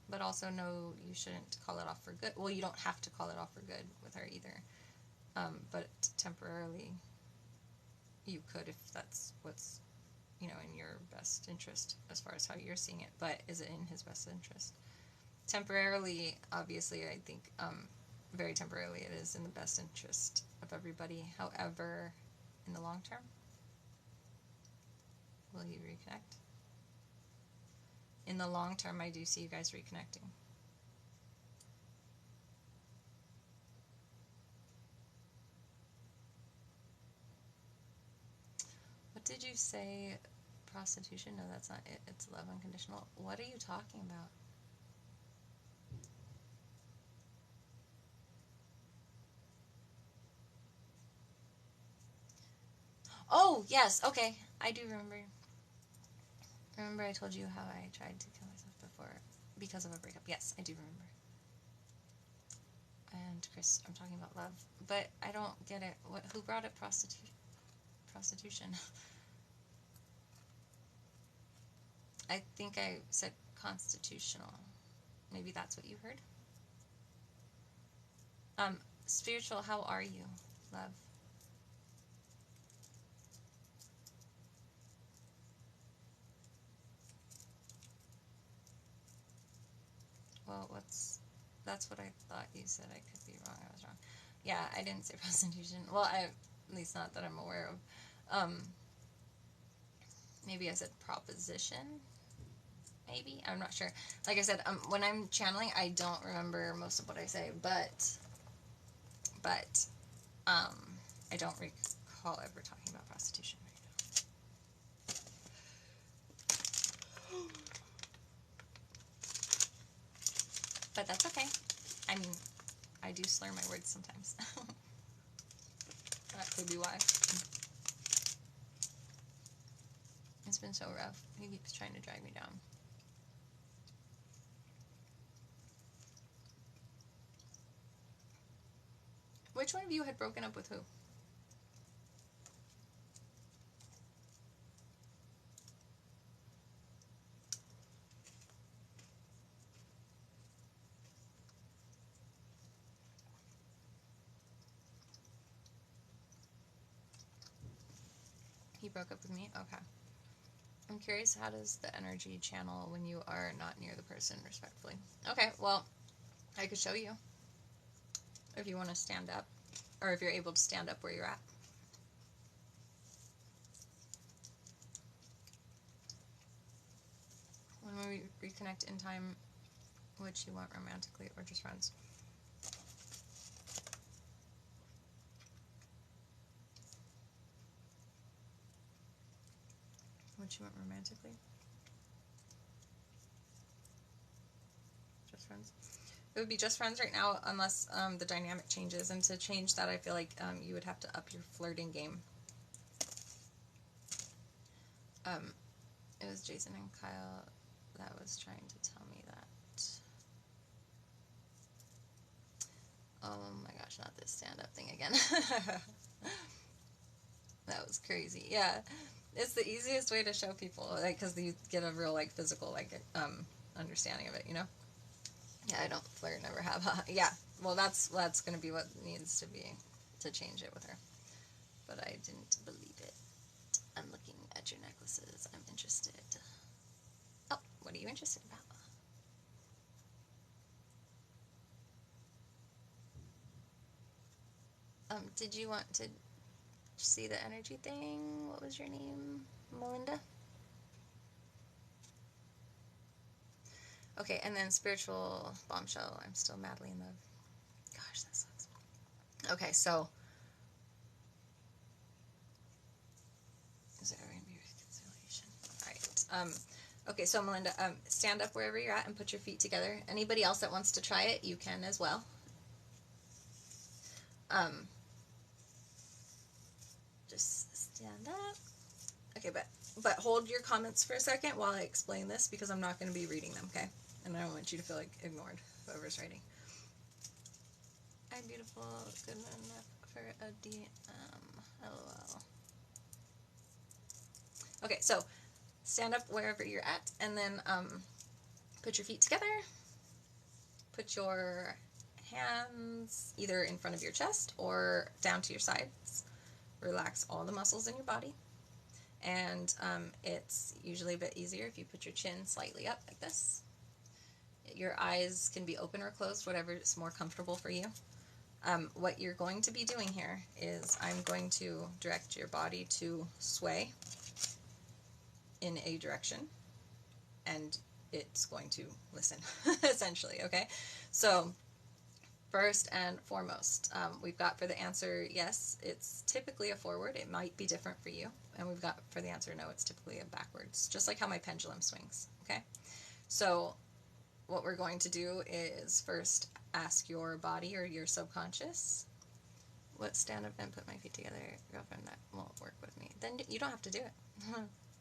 But also, no, you shouldn't call it off for good. Well, you don't have to call it off for good with her either. But temporarily, you could if that's what's, in your best interest as far as how you're seeing it. But is it in his best interest temporarily, obviously, I think very temporarily it is in the best interest of everybody. However, in the long term, will you reconnect? In the long term, I do see you guys reconnecting. What did you say? Prostitution? No, that's not it. It's love unconditional. What are you talking about? Oh, yes. Okay. I do remember. Remember I told you how I tried to kill myself before because of a breakup. Yes, I do remember. And Chris, I'm talking about love. But I don't get it. Who brought up prostitution? I think I said constitutional. Maybe that's what you heard. Spiritual, how are you, love? Well, that's what I thought you said. I could be wrong. I was wrong. Yeah, I didn't say prostitution. Well, at least not that I'm aware of. Maybe I said proposition. Maybe, I'm not sure. Like I said, when I'm channeling, I don't remember most of what I say, but I don't recall ever talking about prostitution right now. But that's okay. I mean, I do slur my words sometimes. That could be why. It's been so rough. He keeps trying to drag me down. Which one of you had broken up with who? He broke up with me? Okay. I'm curious, how does the energy channel when you are not near the person respectfully? Okay, well, I could show you. If you want to stand up. Or if you're able to stand up where you're at. When we reconnect in time, which you want romantically or just friends? Which you want romantically? Just friends? It would be just friends right now unless the dynamic changes. And to change that, I feel like you would have to up your flirting game. It was Jason and Kyle that was trying to tell me that. Oh my gosh, not this stand-up thing again. That was crazy. Yeah, it's the easiest way to show people, like, because you get a real, like, physical, like, understanding of it, you know? Yeah, I don't flirt, never have. Yeah, well, that's going to be what needs to be to change it with her. But I didn't believe it. I'm looking at your necklaces. I'm interested. Oh, what are you interested about? Did you want to see the energy thing? What was your name? Melinda? Okay, and then spiritual bombshell. I'm still madly in love. Gosh, that sucks. Okay, so is there going to be reconciliation? All right. Okay, so Melinda, stand up wherever you're at and put your feet together. Anybody else that wants to try it, you can as well. Just stand up. Okay, but hold your comments for a second while I explain this because I'm not going to be reading them, okay? And I don't want you to feel like ignored, whoever's writing. I'm beautiful, good enough for a DM. LOL. Okay, so stand up wherever you're at, and then put your feet together. Put your hands either in front of your chest or down to your sides. Relax all the muscles in your body. And it's usually a bit easier if you put your chin slightly up like this. Your eyes can be open or closed, whatever is more comfortable for you. What you're going to be doing here is I'm going to direct your body to sway in a direction, and it's going to listen, essentially, okay? So first and foremost, we've got for the answer yes, it's typically a forward. It might be different for you. And we've got for the answer no, it's typically a backwards, just like how my pendulum swings, okay? So what we're going to do is first ask your body or your subconscious, what stand up and put my feet together, girlfriend, that won't work with me. Then you don't have to do it.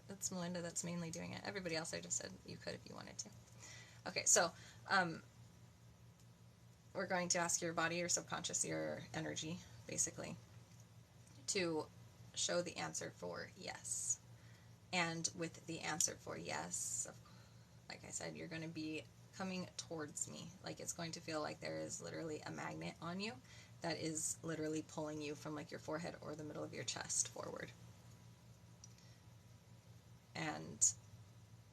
It's Melinda that's mainly doing it. Everybody else, I just said you could if you wanted to. Okay, so we're going to ask your body, your subconscious, your energy, basically, to show the answer for yes. And with the answer for yes, like I said, you're going to be coming towards me. Like it's going to feel like there is literally a magnet on you that is literally pulling you from like your forehead or the middle of your chest forward. And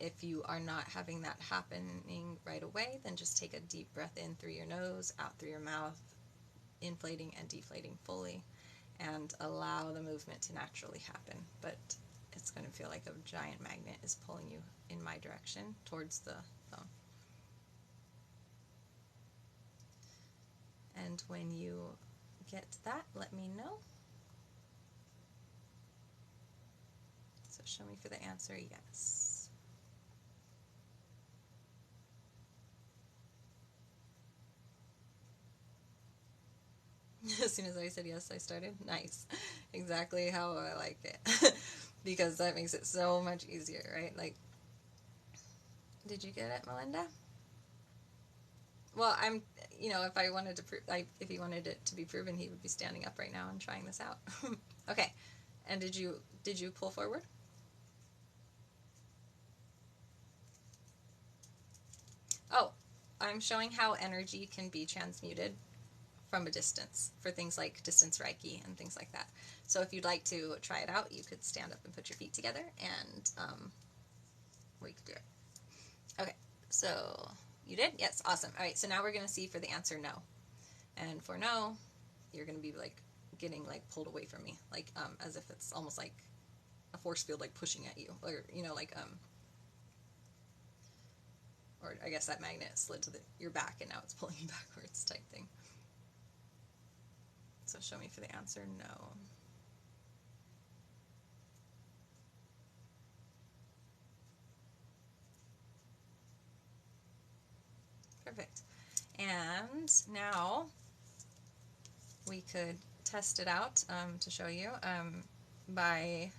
if you are not having that happening right away, then just take a deep breath in through your nose, out through your mouth, inflating and deflating fully, and allow the movement to naturally happen. But it's going to feel like a giant magnet is pulling you in my direction towards the phone. And when you get that, let me know. So show me for the answer yes. As soon as I said yes, I started. Nice. Exactly how I like it. Because that makes it so much easier, right? Like, did you get it, Melinda? Well, if I wanted to prove, if he wanted it to be proven, he would be standing up right now and trying this out. Okay. And did you pull forward? Oh, I'm showing how energy can be transmuted from a distance for things like distance Reiki and things like that. So if you'd like to try it out, you could stand up and put your feet together, and we could do it. Okay, so you did? Yes, awesome. All right, so now we're going to see for the answer no. And for no, you're going to be like getting like pulled away from me, like as if it's almost like a force field like pushing at you, or or I guess that magnet slid to your back and now it's pulling you backwards type thing. So show me for the answer no. Perfect. And now we could test it out to show you by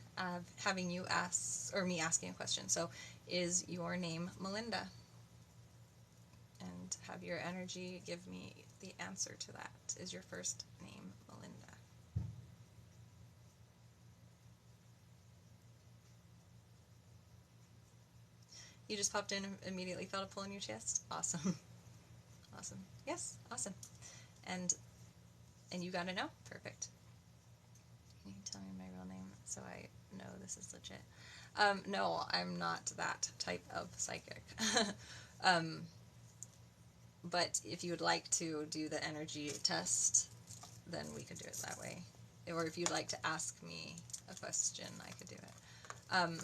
having you ask, or me asking a question. So, is your name Melinda? And have your energy give me the answer to that. Is your first name Melinda? You just popped in and immediately felt a pull in your chest? Awesome. Awesome. Yes, awesome. And you got to know? Perfect. Can you tell me my real name so I know this is legit? No, I'm not that type of psychic. But if you would like to do the energy test, then we could do it that way. Or if you'd like to ask me a question, I could do it.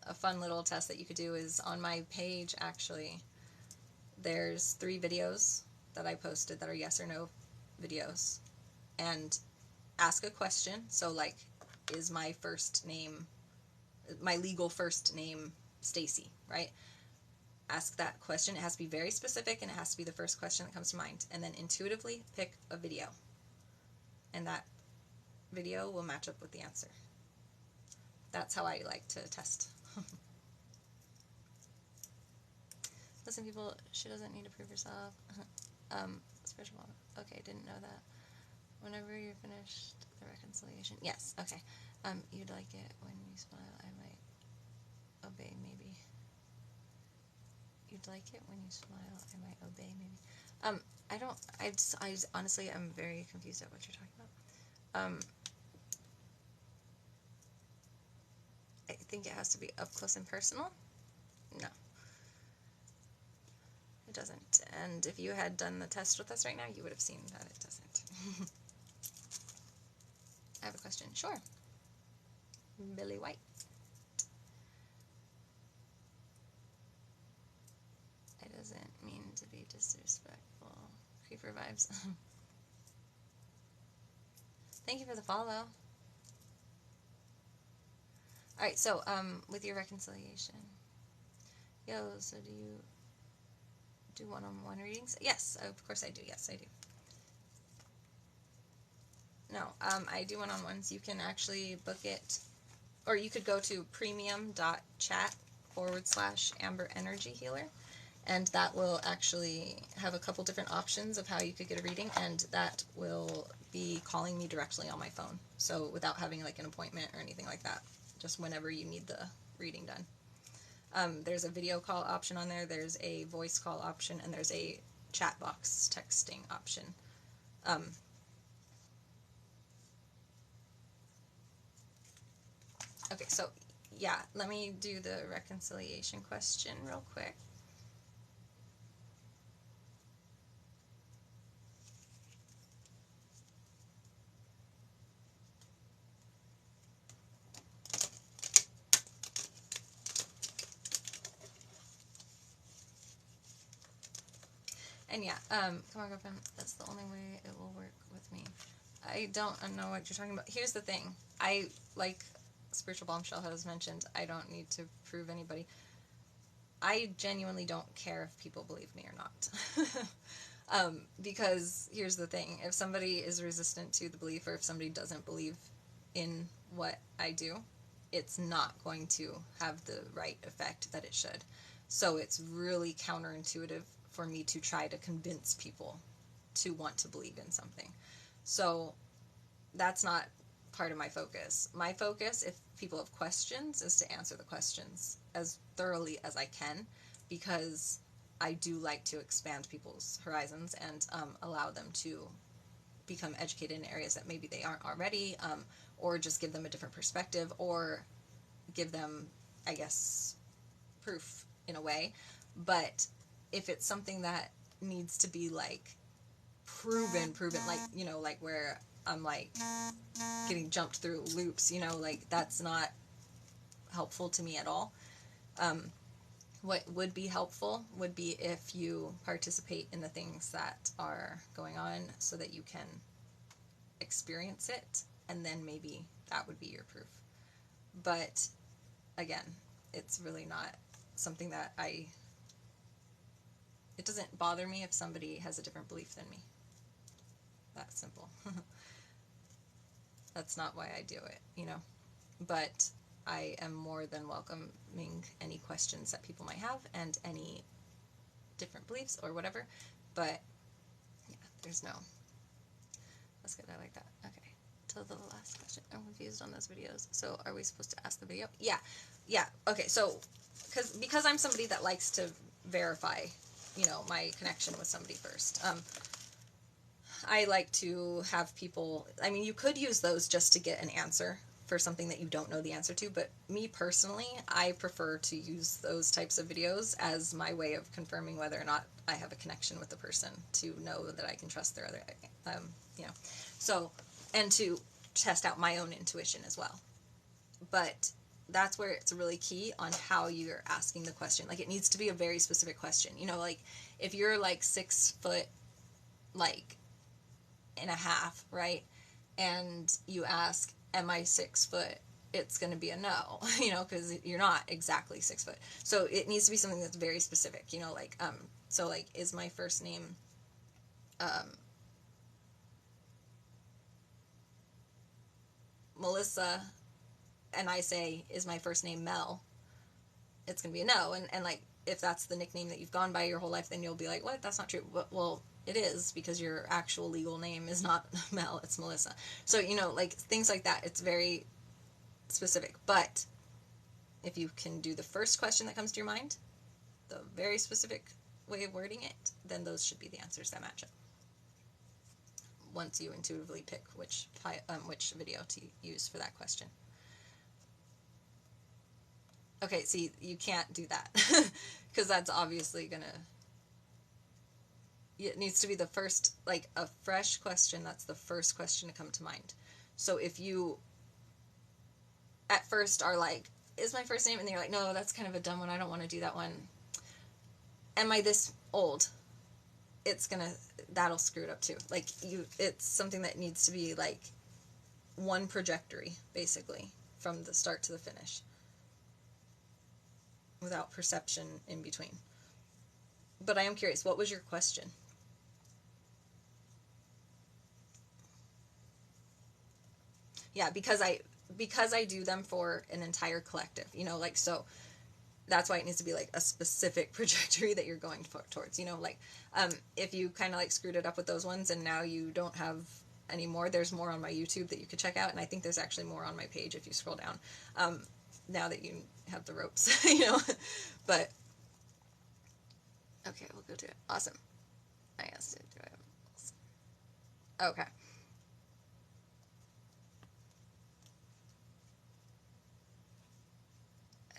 A fun little test that you could do is on my page, actually. There's 3 videos that I posted that are yes or no videos. And ask a question. So, like, is my first name, my legal first name, Stacy, right? Ask that question. It has to be very specific, and it has to be the first question that comes to mind. And then intuitively pick a video. And that video will match up with the answer. That's how I like to test. Listen, people, she doesn't need to prove herself. Spiritual. Okay, didn't know that. Whenever you're finished the reconciliation. Yes, okay. You'd like it when you smile. I might obey, maybe. You'd like it when you smile. I might obey, maybe. I honestly, I'm very confused at what you're talking about. I think it has to be up close and personal. No. It doesn't. And if you had done the test with us right now, you would have seen that it doesn't. I have a question. Sure. Billy White. It doesn't mean to be disrespectful. Creeper vibes. Thank you for the follow. Alright, so, with your reconciliation. Yo, so do you do one-on-one readings? Yes, of course I do. Yes, I do. No, I do one-on-ones. You can actually book it, or you could go to premium.chat/AmberEnergy Healer, and that will actually have a couple different options of how you could get a reading, and that will be calling me directly on my phone, so without having like an appointment or anything like that, just whenever you need the reading done. There's a video call option on there, there's a voice call option, and there's a chat box texting option. Okay, so yeah, let me do the reconciliation question real quick. And yeah, come on, girlfriend, that's the only way it will work with me. I don't know what you're talking about. Here's the thing. Like Spiritual Bombshell has mentioned, I don't need to prove anybody. I genuinely don't care if people believe me or not. Because here's the thing. If somebody is resistant to the belief, or if somebody doesn't believe in what I do, it's not going to have the right effect that it should. So it's really counterintuitive for me to try to convince people to want to believe in something. So that's not part of my focus. My focus, if people have questions, is to answer the questions as thoroughly as I can, because I do like to expand people's horizons and allow them to become educated in areas that maybe they aren't already, or just give them a different perspective, or give them, I guess, proof in a way. But if it's something that needs to be like proven, like, you know, like where I'm like getting jumped through loops, you know, like that's not helpful to me at all. What would be helpful would be if you participate in the things that are going on so that you can experience it, and then maybe that would be your proof. But again, it's really not something that it doesn't bother me if somebody has a different belief than me. That's simple. That's not why I do it, you know. But I am more than welcoming any questions that people might have and any different beliefs or whatever. But yeah, there's no. That's good. I like that. Okay. Till the last question. I'm confused on those videos. So are we supposed to ask the video? Yeah. Yeah. Okay. So because I'm somebody that likes to verify, you know, my connection with somebody first. I like to have people, I mean, you could use those just to get an answer for something that you don't know the answer to, but me personally, I prefer to use those types of videos as my way of confirming whether or not I have a connection with the person, to know that I can trust their other, you know, so, and to test out my own intuition as well. But that's where it's really key on how you're asking the question. Like, it needs to be a very specific question, you know, like, if you're like 6 foot, like, and a half, right? And you ask, am I 6 foot? It's going to be a no, you know, because you're not exactly 6 foot. So it needs to be something that's very specific, you know, like, so like, is my first name, Melissa, and I say, is my first name Mel? It's going to be a no. And like, if that's the nickname that you've gone by your whole life, then you'll be like, what? That's not true. Well, it is, because your actual legal name is not Mel, it's Melissa. So, you know, like, things like that, it's very specific. But if you can do the first question that comes to your mind, the very specific way of wording it, then those should be the answers that match up. Once you intuitively pick which video to use for that question. Okay, see, you can't do that, because that's obviously going to it needs to be the first, like a fresh question. That's the first question to come to mind. So if you at first are like, is my first name? And you're like, no, that's kind of a dumb one. I don't want to do that one. Am I this old? That'll screw it up too. Like it's something that needs to be like one trajectory, basically, from the start to the finish, without perception in between. But I am curious, what was your question? Yeah, because I do them for an entire collective, like, so that's why it needs to be like a specific trajectory that you're going towards, like, if you kind of like screwed it up with those ones and now you don't have any more, there's more on my YouTube that you could check out, and I think there's actually more on my page if you scroll down, now that you have the ropes. But okay, we'll go to it. Awesome. I asked it. Do I have... Okay.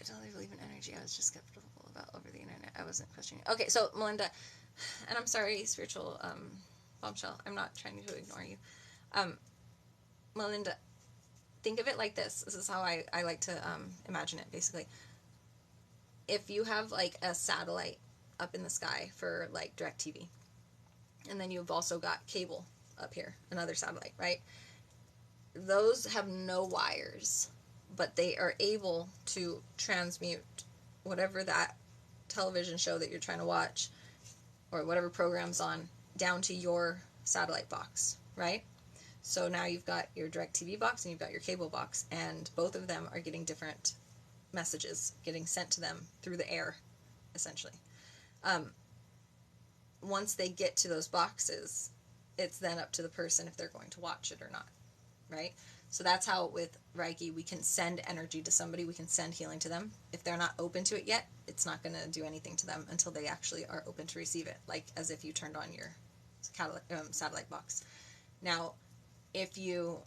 I totally believe in energy. I was just skeptical about over the internet. I wasn't questioning. Okay, so Melinda, and I'm sorry, spiritual bombshell. I'm not trying to ignore you. Melinda, think of it like this. This is how I like to imagine it, basically. If you have like a satellite up in the sky for like DirecTV, and then you've also got cable up here, another satellite, right? Those have no wires, but they are able to transmute whatever that television show that you're trying to watch or whatever program's on down to your satellite box, right? So now you've got your DirecTV box and you've got your cable box, and both of them are getting different messages getting sent to them through the air, essentially. Once they get to those boxes, it's then up to the person if they're going to watch it or not, right? So that's how with Reiki we can send energy to somebody, we can send healing to them. If they're not open to it yet, it's not going to do anything to them until they actually are open to receive it, like as if you turned on your satellite box. Now, if you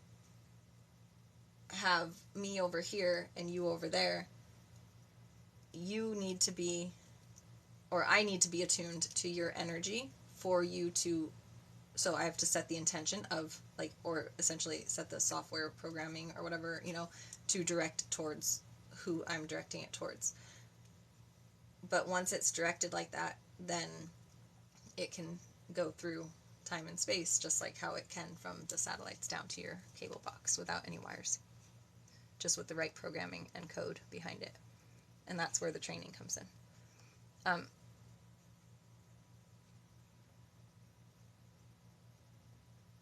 have me over here and you over there, you need to be, or I need to be attuned to your energy for you to, so I have to set the intention of, like, or essentially set the software programming or whatever, to direct towards who I'm directing it towards. But once it's directed like that, then it can go through time and space just like how it can from the satellites down to your cable box without any wires, just with the right programming and code behind it. And that's where the training comes in.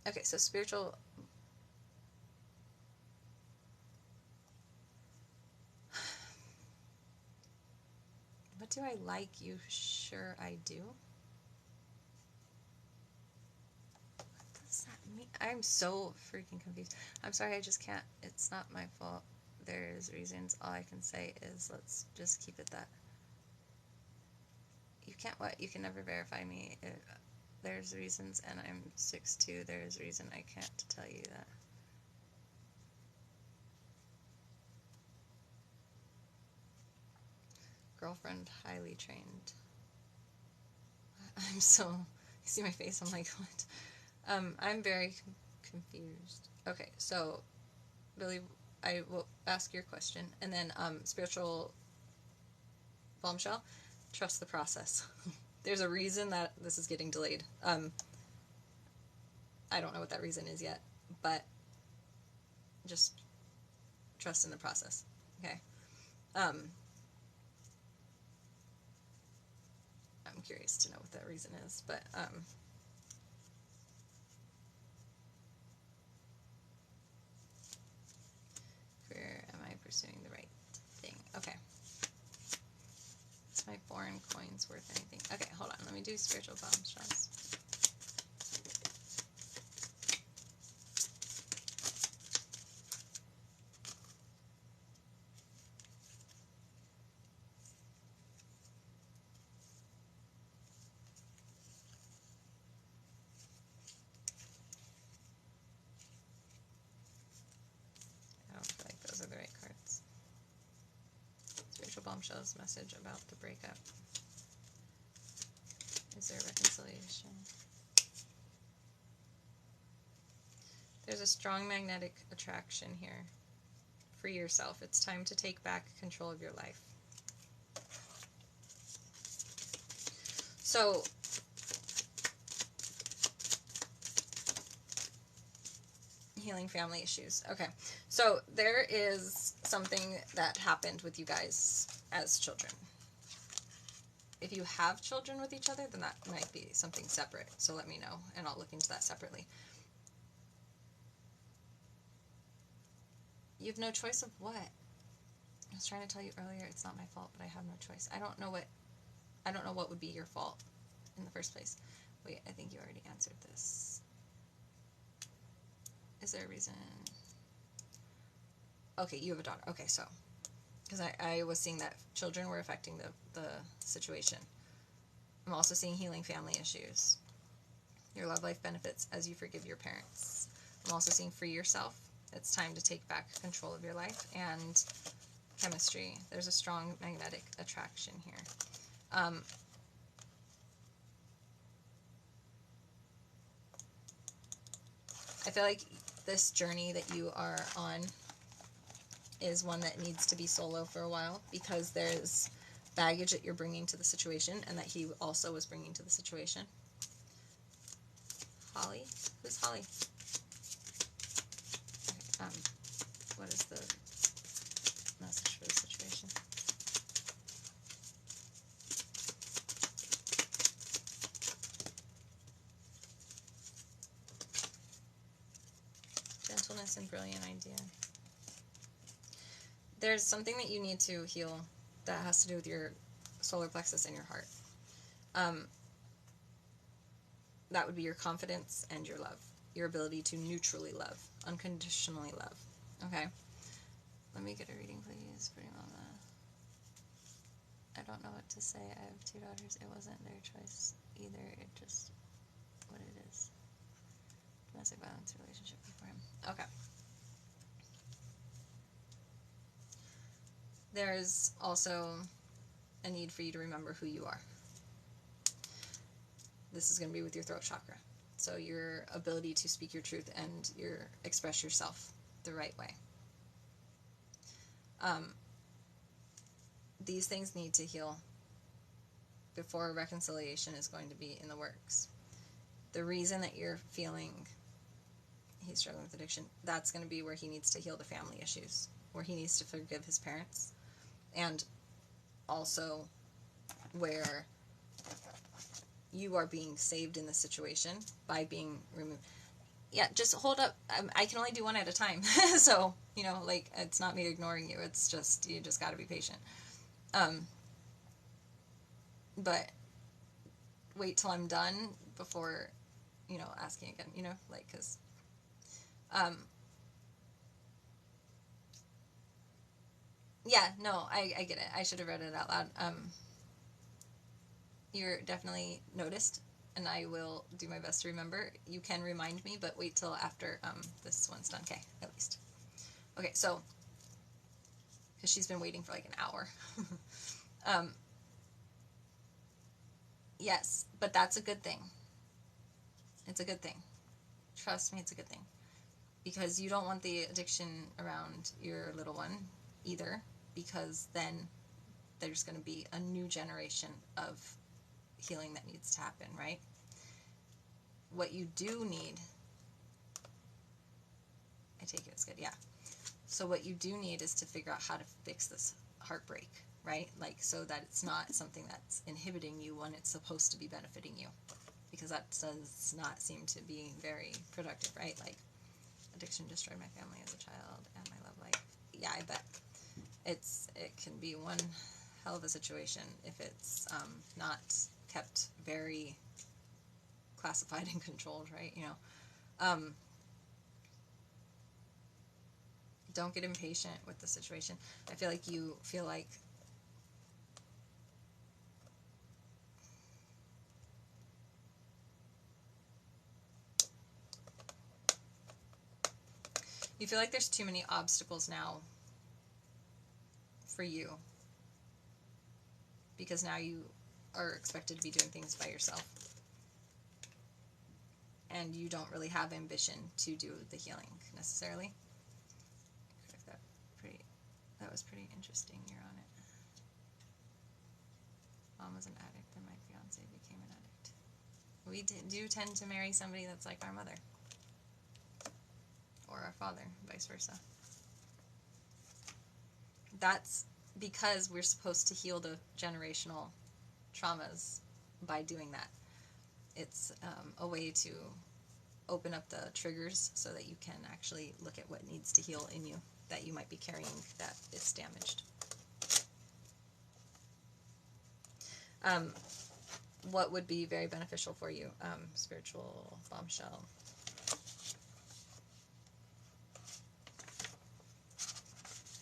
Okay, so spiritual... What do I like? You sure I do? What does that mean? I'm so freaking confused. I'm sorry, I just can't. It's not my fault. There's reasons. All I can say is let's just keep it that. You can't what? You can never verify me. There's reasons, and I'm 6'2". There's reason I can't tell you that. Girlfriend, highly trained. I'm so... You see my face? I'm like, what? I'm very confused. Okay, so, Billy, I will ask your question. And then, spiritual bombshell, trust the process. There's a reason that this is getting delayed. I don't know what that reason is yet, but just trust in the process. Okay. I'm curious to know what that reason is, but career, am I pursuing the right thing? Okay. Is my foreign coins worth anything? Okay, hold on. Let me do spiritual bombshells. I don't feel like those are the right cards. Spiritual bombshells message about the breakup. Is there reconciliation? There's a strong magnetic attraction here. Free yourself. It's time to take back control of your life. So, healing family issues. Okay. So, there is something that happened with you guys as children. If you have children with each other, then that might be something separate. So let me know, and I'll look into that separately. You have no choice of what? I was trying to tell you earlier, it's not my fault, but I have no choice. I don't know what would be your fault in the first place. Wait, I think you already answered this. Is there a reason? Okay, you have a daughter. Okay, so, because I was seeing that children were affecting the situation. I'm also seeing healing family issues. Your love life benefits as you forgive your parents. I'm also seeing free yourself. It's time to take back control of your life. And chemistry. There's a strong magnetic attraction here. I feel like this journey that you are on is one that needs to be solo for a while, because there's baggage that you're bringing to the situation and that he also was bringing to the situation. Holly? Who's Holly? Okay, what is the message for the situation? Gentleness and brilliant idea. There's something that you need to heal that has to do with your solar plexus and your heart. That would be your confidence and your love. Your ability to neutrally love, unconditionally love. Okay? Let me get a reading, please. Pretty mama. I don't know what to say. I have 2 daughters. It wasn't their choice either. It just what it is. Domestic violence relationship before him. Okay. There's also a need for you to remember who you are. This is going to be with your throat chakra. So your ability to speak your truth and express yourself the right way. These things need to heal before reconciliation is going to be in the works. The reason that you're feeling he's struggling with addiction, that's going to be where he needs to heal the family issues, where he needs to forgive his parents, and also where you are being saved in the situation by being removed. Yeah, just hold up. I can only do one at a time. So, like, it's not me ignoring you. It's just, you just got to be patient. But wait till I'm done before, asking again, like, because, yeah, no, I get it. I should have read it out loud. You're definitely noticed, and I will do my best to remember. You can remind me, but wait till after this one's done. Okay, at least. Okay, so, because she's been waiting for like an hour. Yes, but that's a good thing. It's a good thing. Trust me, it's a good thing. Because you don't want the addiction around your little one either, because then there's going to be a new generation of healing that needs to happen, right? What you do need, I take it as good, yeah. So what you do need is to figure out how to fix this heartbreak, right? Like, so that it's not something that's inhibiting you when it's supposed to be benefiting you. Because that does not seem to be very productive, right? Like, addiction destroyed my family as a child and my love life. Yeah, I bet. It can be one hell of a situation if it's not kept very classified and controlled, right? Don't get impatient with the situation. I feel like you feel like there's too many obstacles now for you, because now you are expected to be doing things by yourself. and you don't really have ambition to do the healing necessarily. That was pretty interesting. You're on it. Mom was an addict, then my fiance became an addict. We do tend to marry somebody that's like our mother. Or our father, vice versa. That's because we're supposed to heal the generational traumas by doing that. It's a way to open up the triggers so that you can actually look at what needs to heal in you that you might be carrying that is damaged. What would be very beneficial for you? Spiritual bombshell.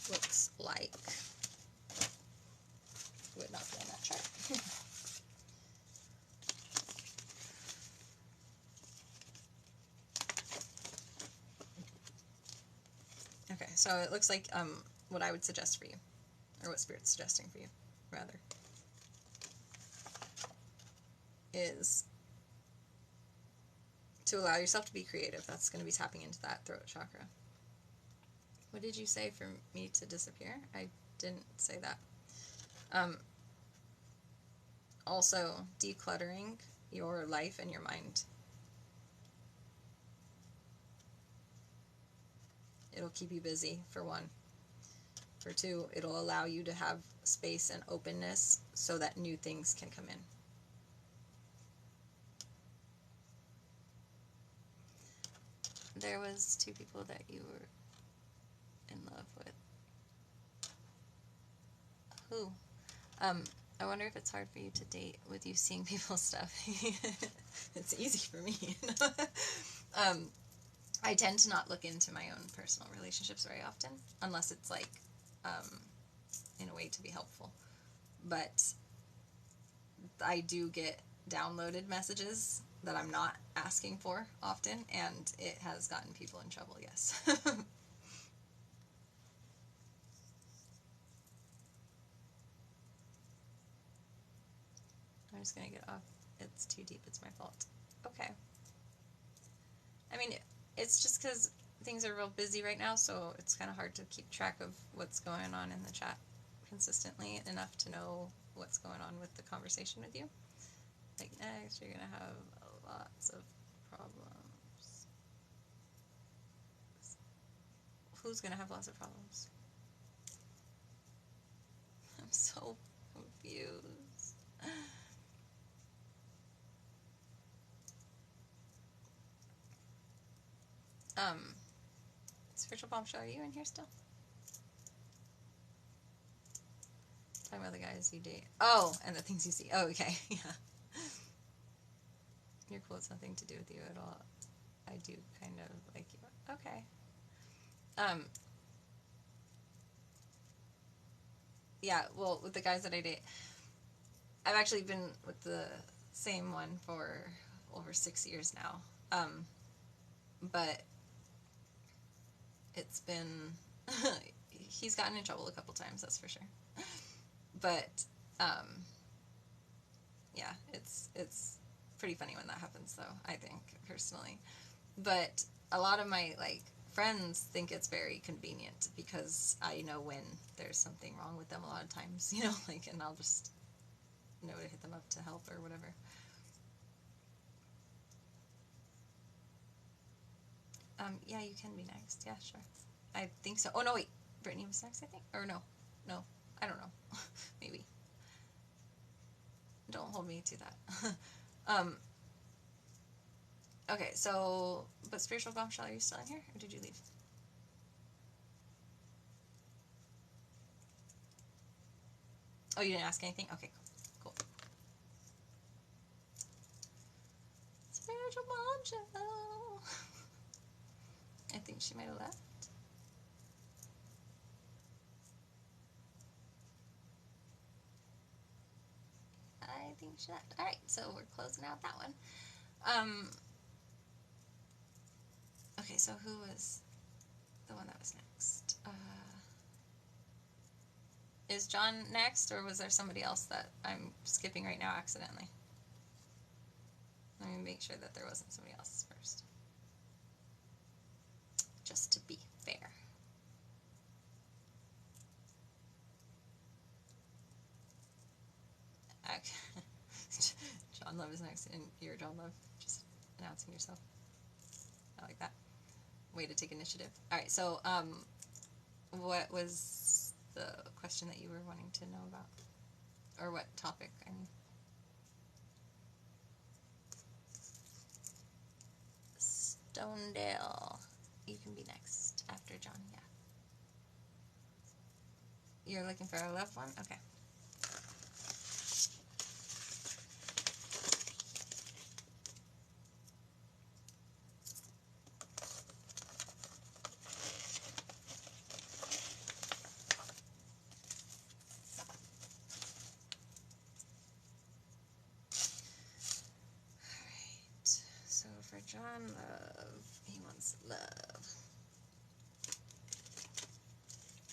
Looks like would not be on that chart. Okay, so it looks like what I would suggest for you, or what Spirit's suggesting for you, rather, is to allow yourself to be creative. That's going to be tapping into that throat chakra. What did you say for me to disappear? I didn't say that. Also, decluttering your life and your mind. It'll keep you busy, for one. For two, it'll allow you to have space and openness so that new things can come in. There was 2 people that you were in love with. Who? I wonder if it's hard for you to date with you seeing people's stuff. It's easy for me. I tend to not look into my own personal relationships very often, unless it's like in a way to be helpful. But I do get downloaded messages that I'm not asking for often, and it has gotten people in trouble, yes. I'm just going to get off. It's too deep. It's my fault. Okay. I mean, it's just because things are real busy right now, so it's kind of hard to keep track of what's going on in the chat consistently enough to know what's going on with the conversation with you. Like, next, you're going to have lots of problems. Who's going to have lots of problems? I'm so confused. Spiritual bombshell, are you in here still? Talking about the guys you date. Oh, and the things you see. Oh, okay, yeah. You're cool. It's nothing to do with you at all. I do kind of like you. Okay. Yeah, well, with the guys that I date, I've actually been with the same one for over 6 years now. But it's been, he's gotten in trouble a couple times, that's for sure. But, yeah, it's pretty funny when that happens, though, I think, personally. But a lot of my, like, friends think it's very convenient because I know when there's something wrong with them a lot of times, you know, like, and I'll just know to hit them up to help or whatever. Yeah, you can be next. Yeah, sure. I think so. Oh, no, wait. Brittany was next, I think? Or no. No. I don't know. Maybe. Don't hold me to that. Okay, so, but Spiritual Bombshell, are you still in here? Or did you leave? Oh, you didn't ask anything? Okay, cool. Spiritual Bombshell. I think she might have left. I think she left. Alright, so we're closing out that one. Okay, so who was the one that was next? Is John next, or was there somebody else that I'm skipping right now accidentally? Let me make sure that there wasn't somebody else's first. Just to be fair. Okay. John Love is next, and you're John Love. Just announcing yourself. I like that. Way to take initiative. Alright, so, what was the question that you were wanting to know about? Or what topic, I mean? Stonedale. You can be next after John, yeah. You're looking for a loved one? Okay. Alright. So for John Love, he wants love.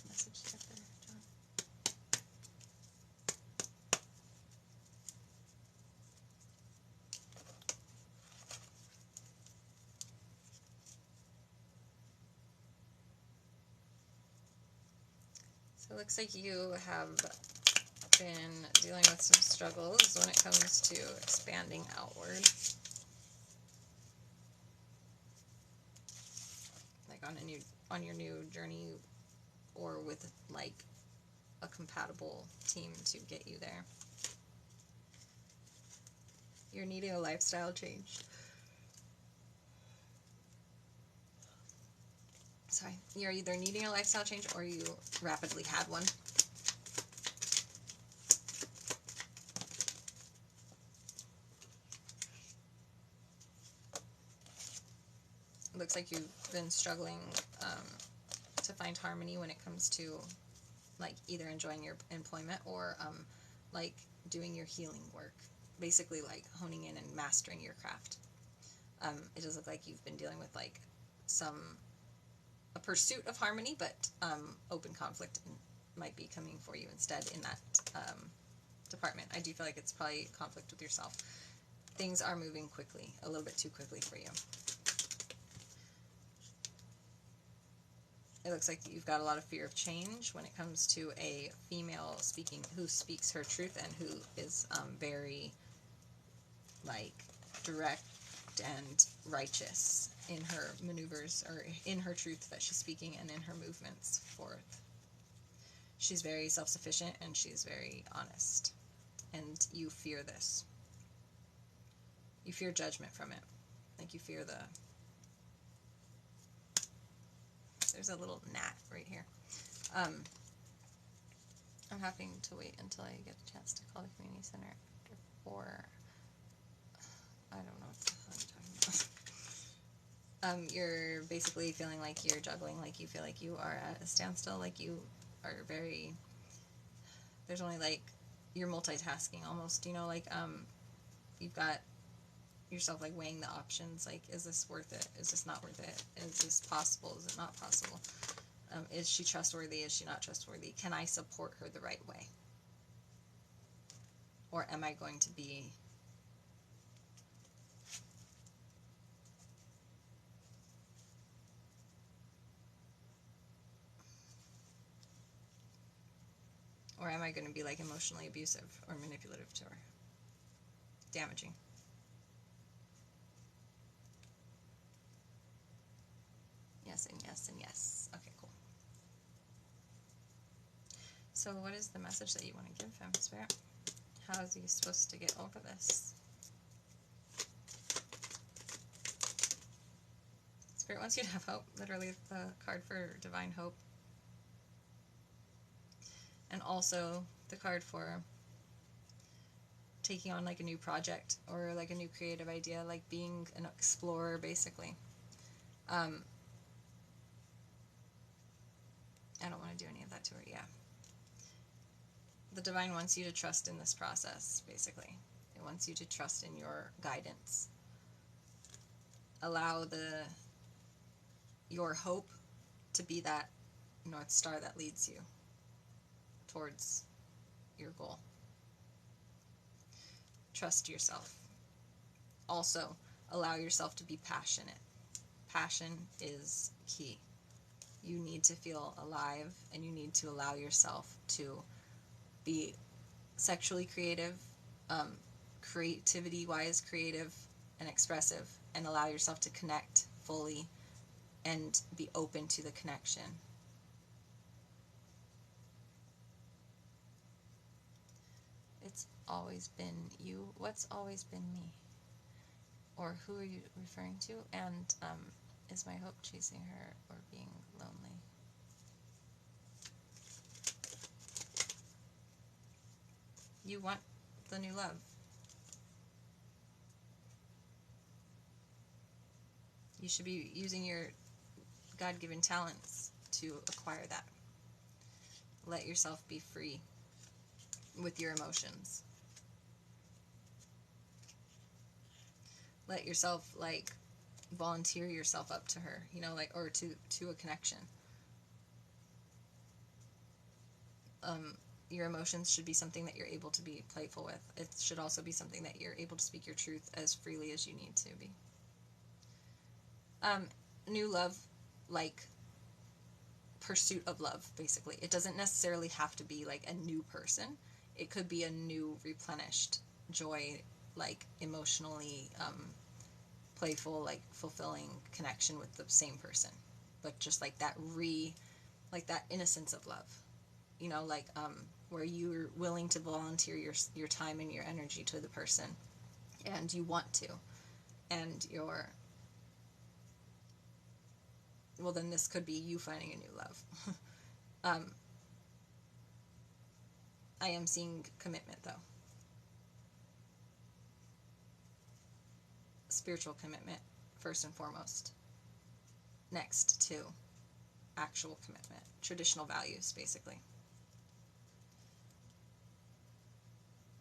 Message you got there, John. So it looks like you have been dealing with some struggles when it comes to expanding outward. Like on your new journey, or with like a compatible team to get you there. You're needing a lifestyle change. Sorry. You're either needing a lifestyle change or you rapidly had one. It looks like you've been struggling to find harmony when it comes to like either enjoying your employment or like doing your healing work. Basically like honing in and mastering your craft. It does look like you've been dealing with like a pursuit of harmony, but open conflict might be coming for you instead in that department. I do feel like it's probably conflict with yourself. Things are moving quickly, a little bit too quickly for you. It looks like you've got a lot of fear of change when it comes to a female who speaks her truth and who is very like direct and righteous in her maneuvers, or in her truth that she's speaking and in her movements forth. She's very self-sufficient and she's very honest. And you fear this. You fear judgment from it. Like you fear there's a little gnat right here. I'm having to wait until I get a chance to call the community center after 4. I don't know what the hell I'm talking about. You're basically feeling like you're juggling, like you feel like you are at a standstill, like you are very, there's only like, you're multitasking almost, you know, like you've got yourself like weighing the options, like is this worth it, is this not worth it, is this possible, is it not possible, is she trustworthy, is she not trustworthy, can I support her the right way, or am I going to be like emotionally abusive or manipulative to her, damaging. Yes and yes and yes. Okay, cool. So what is the message that you want to give him, Spirit? How is he supposed to get over this? Spirit wants you to have hope. Literally the card for divine hope. And also the card for taking on like a new project or like a new creative idea, like being an explorer basically. I don't want to do any of that to her, yeah. The divine wants you to trust in this process, basically. It wants you to trust in your guidance. Allow your hope to be that North Star that leads you towards your goal. Trust yourself. also allow yourself to be passionate. Passion is key. You need to feel alive, and you need to allow yourself to be sexually creative, creativity-wise creative and expressive, and allow yourself to connect fully and be open to the connection. It's always been you. What's always been me? Or who are you referring to? And is my hope chasing her or being lonely? You want the new love. You should be using your God-given talents to acquire that. Let yourself be free with your emotions. Let yourself, like, volunteer yourself up to her, you know, like, or to a connection. Your emotions should be something that you're able to be playful with. It should also be something that you're able to speak your truth as freely as you need to be. New love, like pursuit of love, basically. It doesn't necessarily have to be like a new person. It could be a new, replenished joy, like emotionally playful, like fulfilling connection with the same person, but just like that like that innocence of love, you know, like where you're willing to volunteer your time and your energy to the person, and you want to, and you're, well, then this could be you finding a new love. I am seeing commitment, though. Spiritual commitment, first and foremost. Next to actual commitment. Traditional values, basically.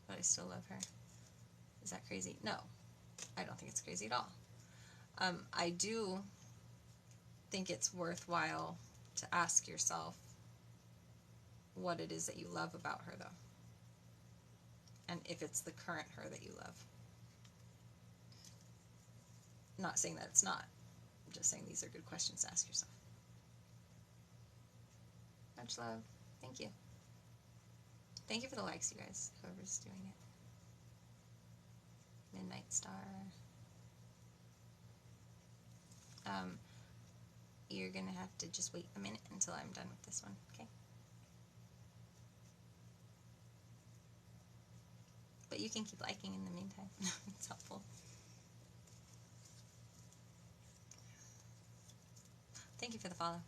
But I still love her. Is that crazy? No. I don't think it's crazy at all. I do think it's worthwhile to ask yourself what it is that you love about her, though. And if it's the current her that you love. I'm not saying that it's not. I'm just saying these are good questions to ask yourself. Much love. Thank you. Thank you for the likes, you guys, whoever's doing it. Midnight Star. You're going to have to just wait a minute until I'm done with this one, okay? But you can keep liking in the meantime. It's helpful. Thank you for the follow.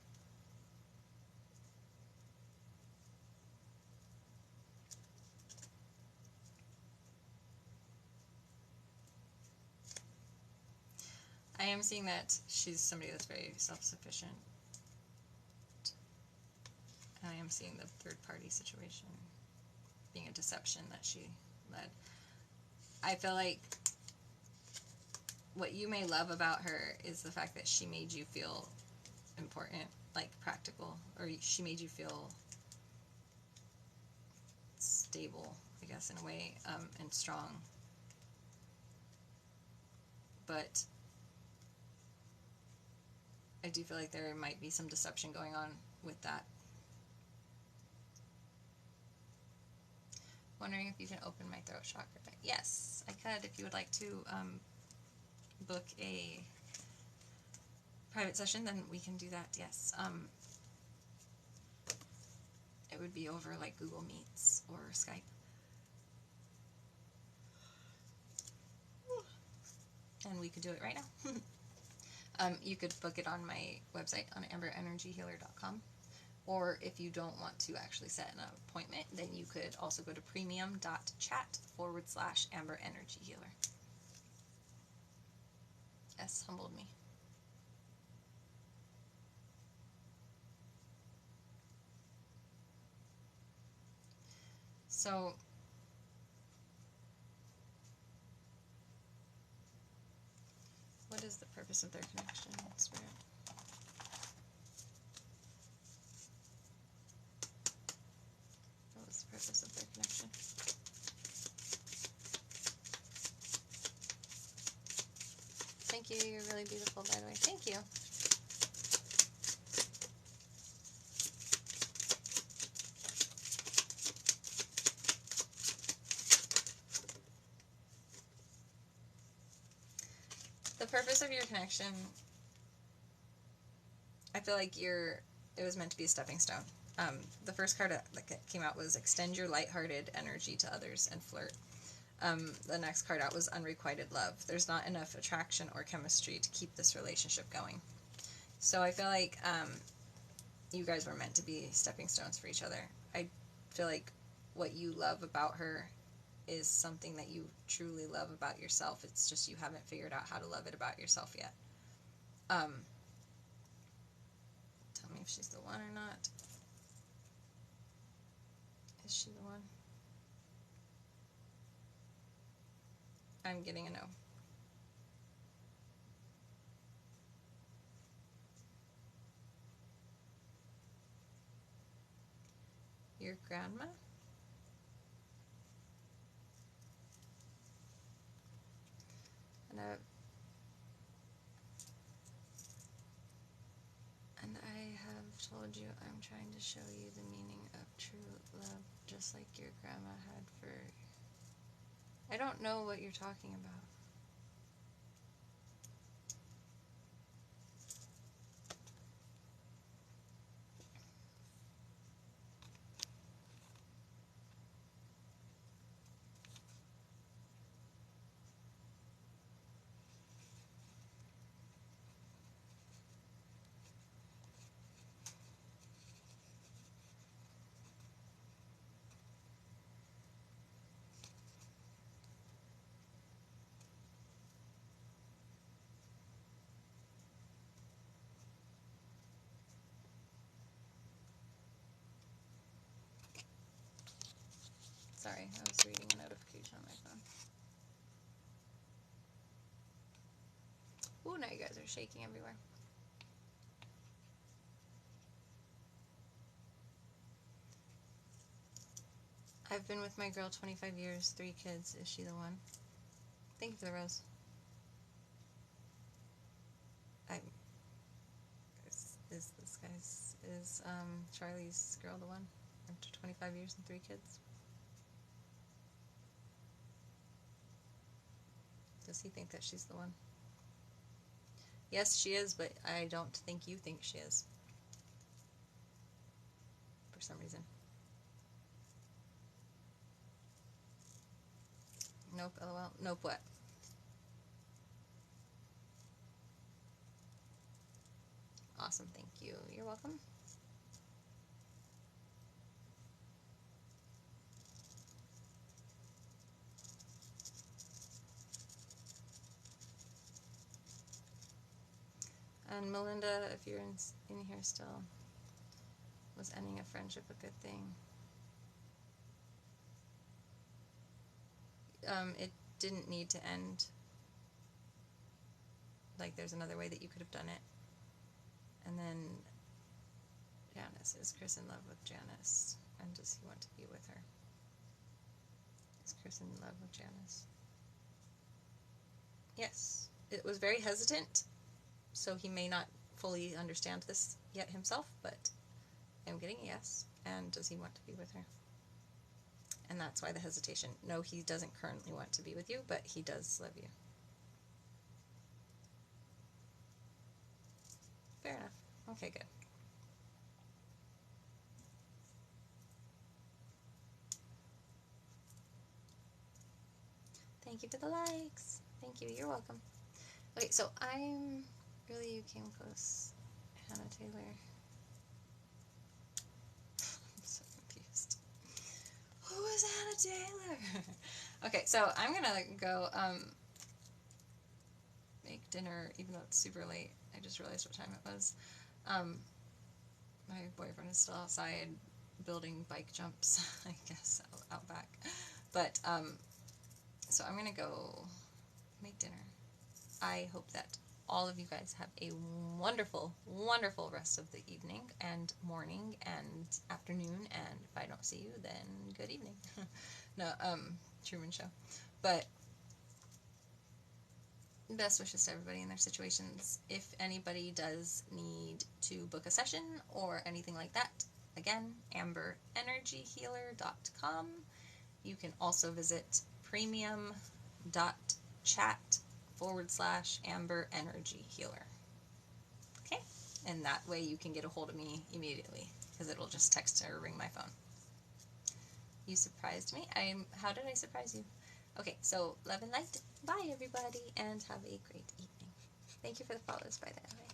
I am seeing that she's somebody that's very self-sufficient. And I am seeing the third-party situation being a deception that she led. I feel like what you may love about her is the fact that she made you feel important, like practical, or she made you feel stable, I guess, in a way, and strong. But I do feel like there might be some deception going on with that. Wondering if you can open my throat chakra. Yes, I could. If you would like to book a private session, then we can do that. Yes. It would be over like Google Meets or Skype. And we could do it right now. You could book it on my website on AmberEnergyHealer.com. Or if you don't want to actually set an appointment, then you could also go to premium.chat/AmberEnergyHealer. Yes, humbled me. So, what is the purpose of their connection, Spirit? What was the purpose of their connection? Thank you. You're really beautiful, by the way. Thank you. The purpose of your connection, I feel like it was meant to be a stepping stone. The first card that came out was extend your lighthearted energy to others and flirt. The next card out was unrequited love. There's not enough attraction or chemistry to keep this relationship going. So I feel like you guys were meant to be stepping stones for each other. I feel like what you love about her is something that you truly love about yourself. It's just you haven't figured out how to love it about yourself yet. Tell me if she's the one or not. Is she the one? I'm getting a no. Your grandma? And I have told you I'm trying to show you the meaning of true love, just like your grandma had for... I don't know what you're talking about. Sorry, I was reading a notification on my phone. Ooh, now you guys are shaking everywhere. I've been with my girl 25 years, 3 kids. Is she the one? Thank you for the rose. Is Charlie's girl the one? After 25 years and 3 kids? Does he think that she's the one? Yes, she is, but I don't think you think she is. For some reason. Nope, lol. Nope, what? Awesome, thank you. You're welcome. And Melinda, if you're in here still, was ending a friendship a good thing? It didn't need to end. Like, there's another way that you could have done it. And then Janice, is Chris in love with Janice? And does he want to be with her? Is Chris in love with Janice? Yes. It was very hesitant, so he may not fully understand this yet himself, but I'm getting a yes. And does he want to be with her? And that's why the hesitation. No, he doesn't currently want to be with you, but he does love you. Fair enough. Okay, good. Thank you for the likes. Thank you. You're welcome. Okay, so you came close. Hannah Taylor. I'm so confused. Who is Hannah Taylor? Okay, so I'm gonna go make dinner, even though it's super late. I just realized what time it was. My boyfriend is still outside building bike jumps, I guess, out back. But, so I'm gonna go make dinner. I hope that all of you guys have a wonderful, wonderful rest of the evening and morning and afternoon, and if I don't see you, then good evening. No, Truman Show. But best wishes to everybody in their situations. If anybody does need to book a session or anything like that, again, AmberEnergyHealer.com. You can also visit premium.chat/AmberEnergyHealer. Okay? And that way you can get a hold of me immediately, because it'll just text or ring my phone. You surprised me. How did I surprise you? Okay, so love and light. Bye, everybody, and have a great evening. Thank you for the follows, by the way.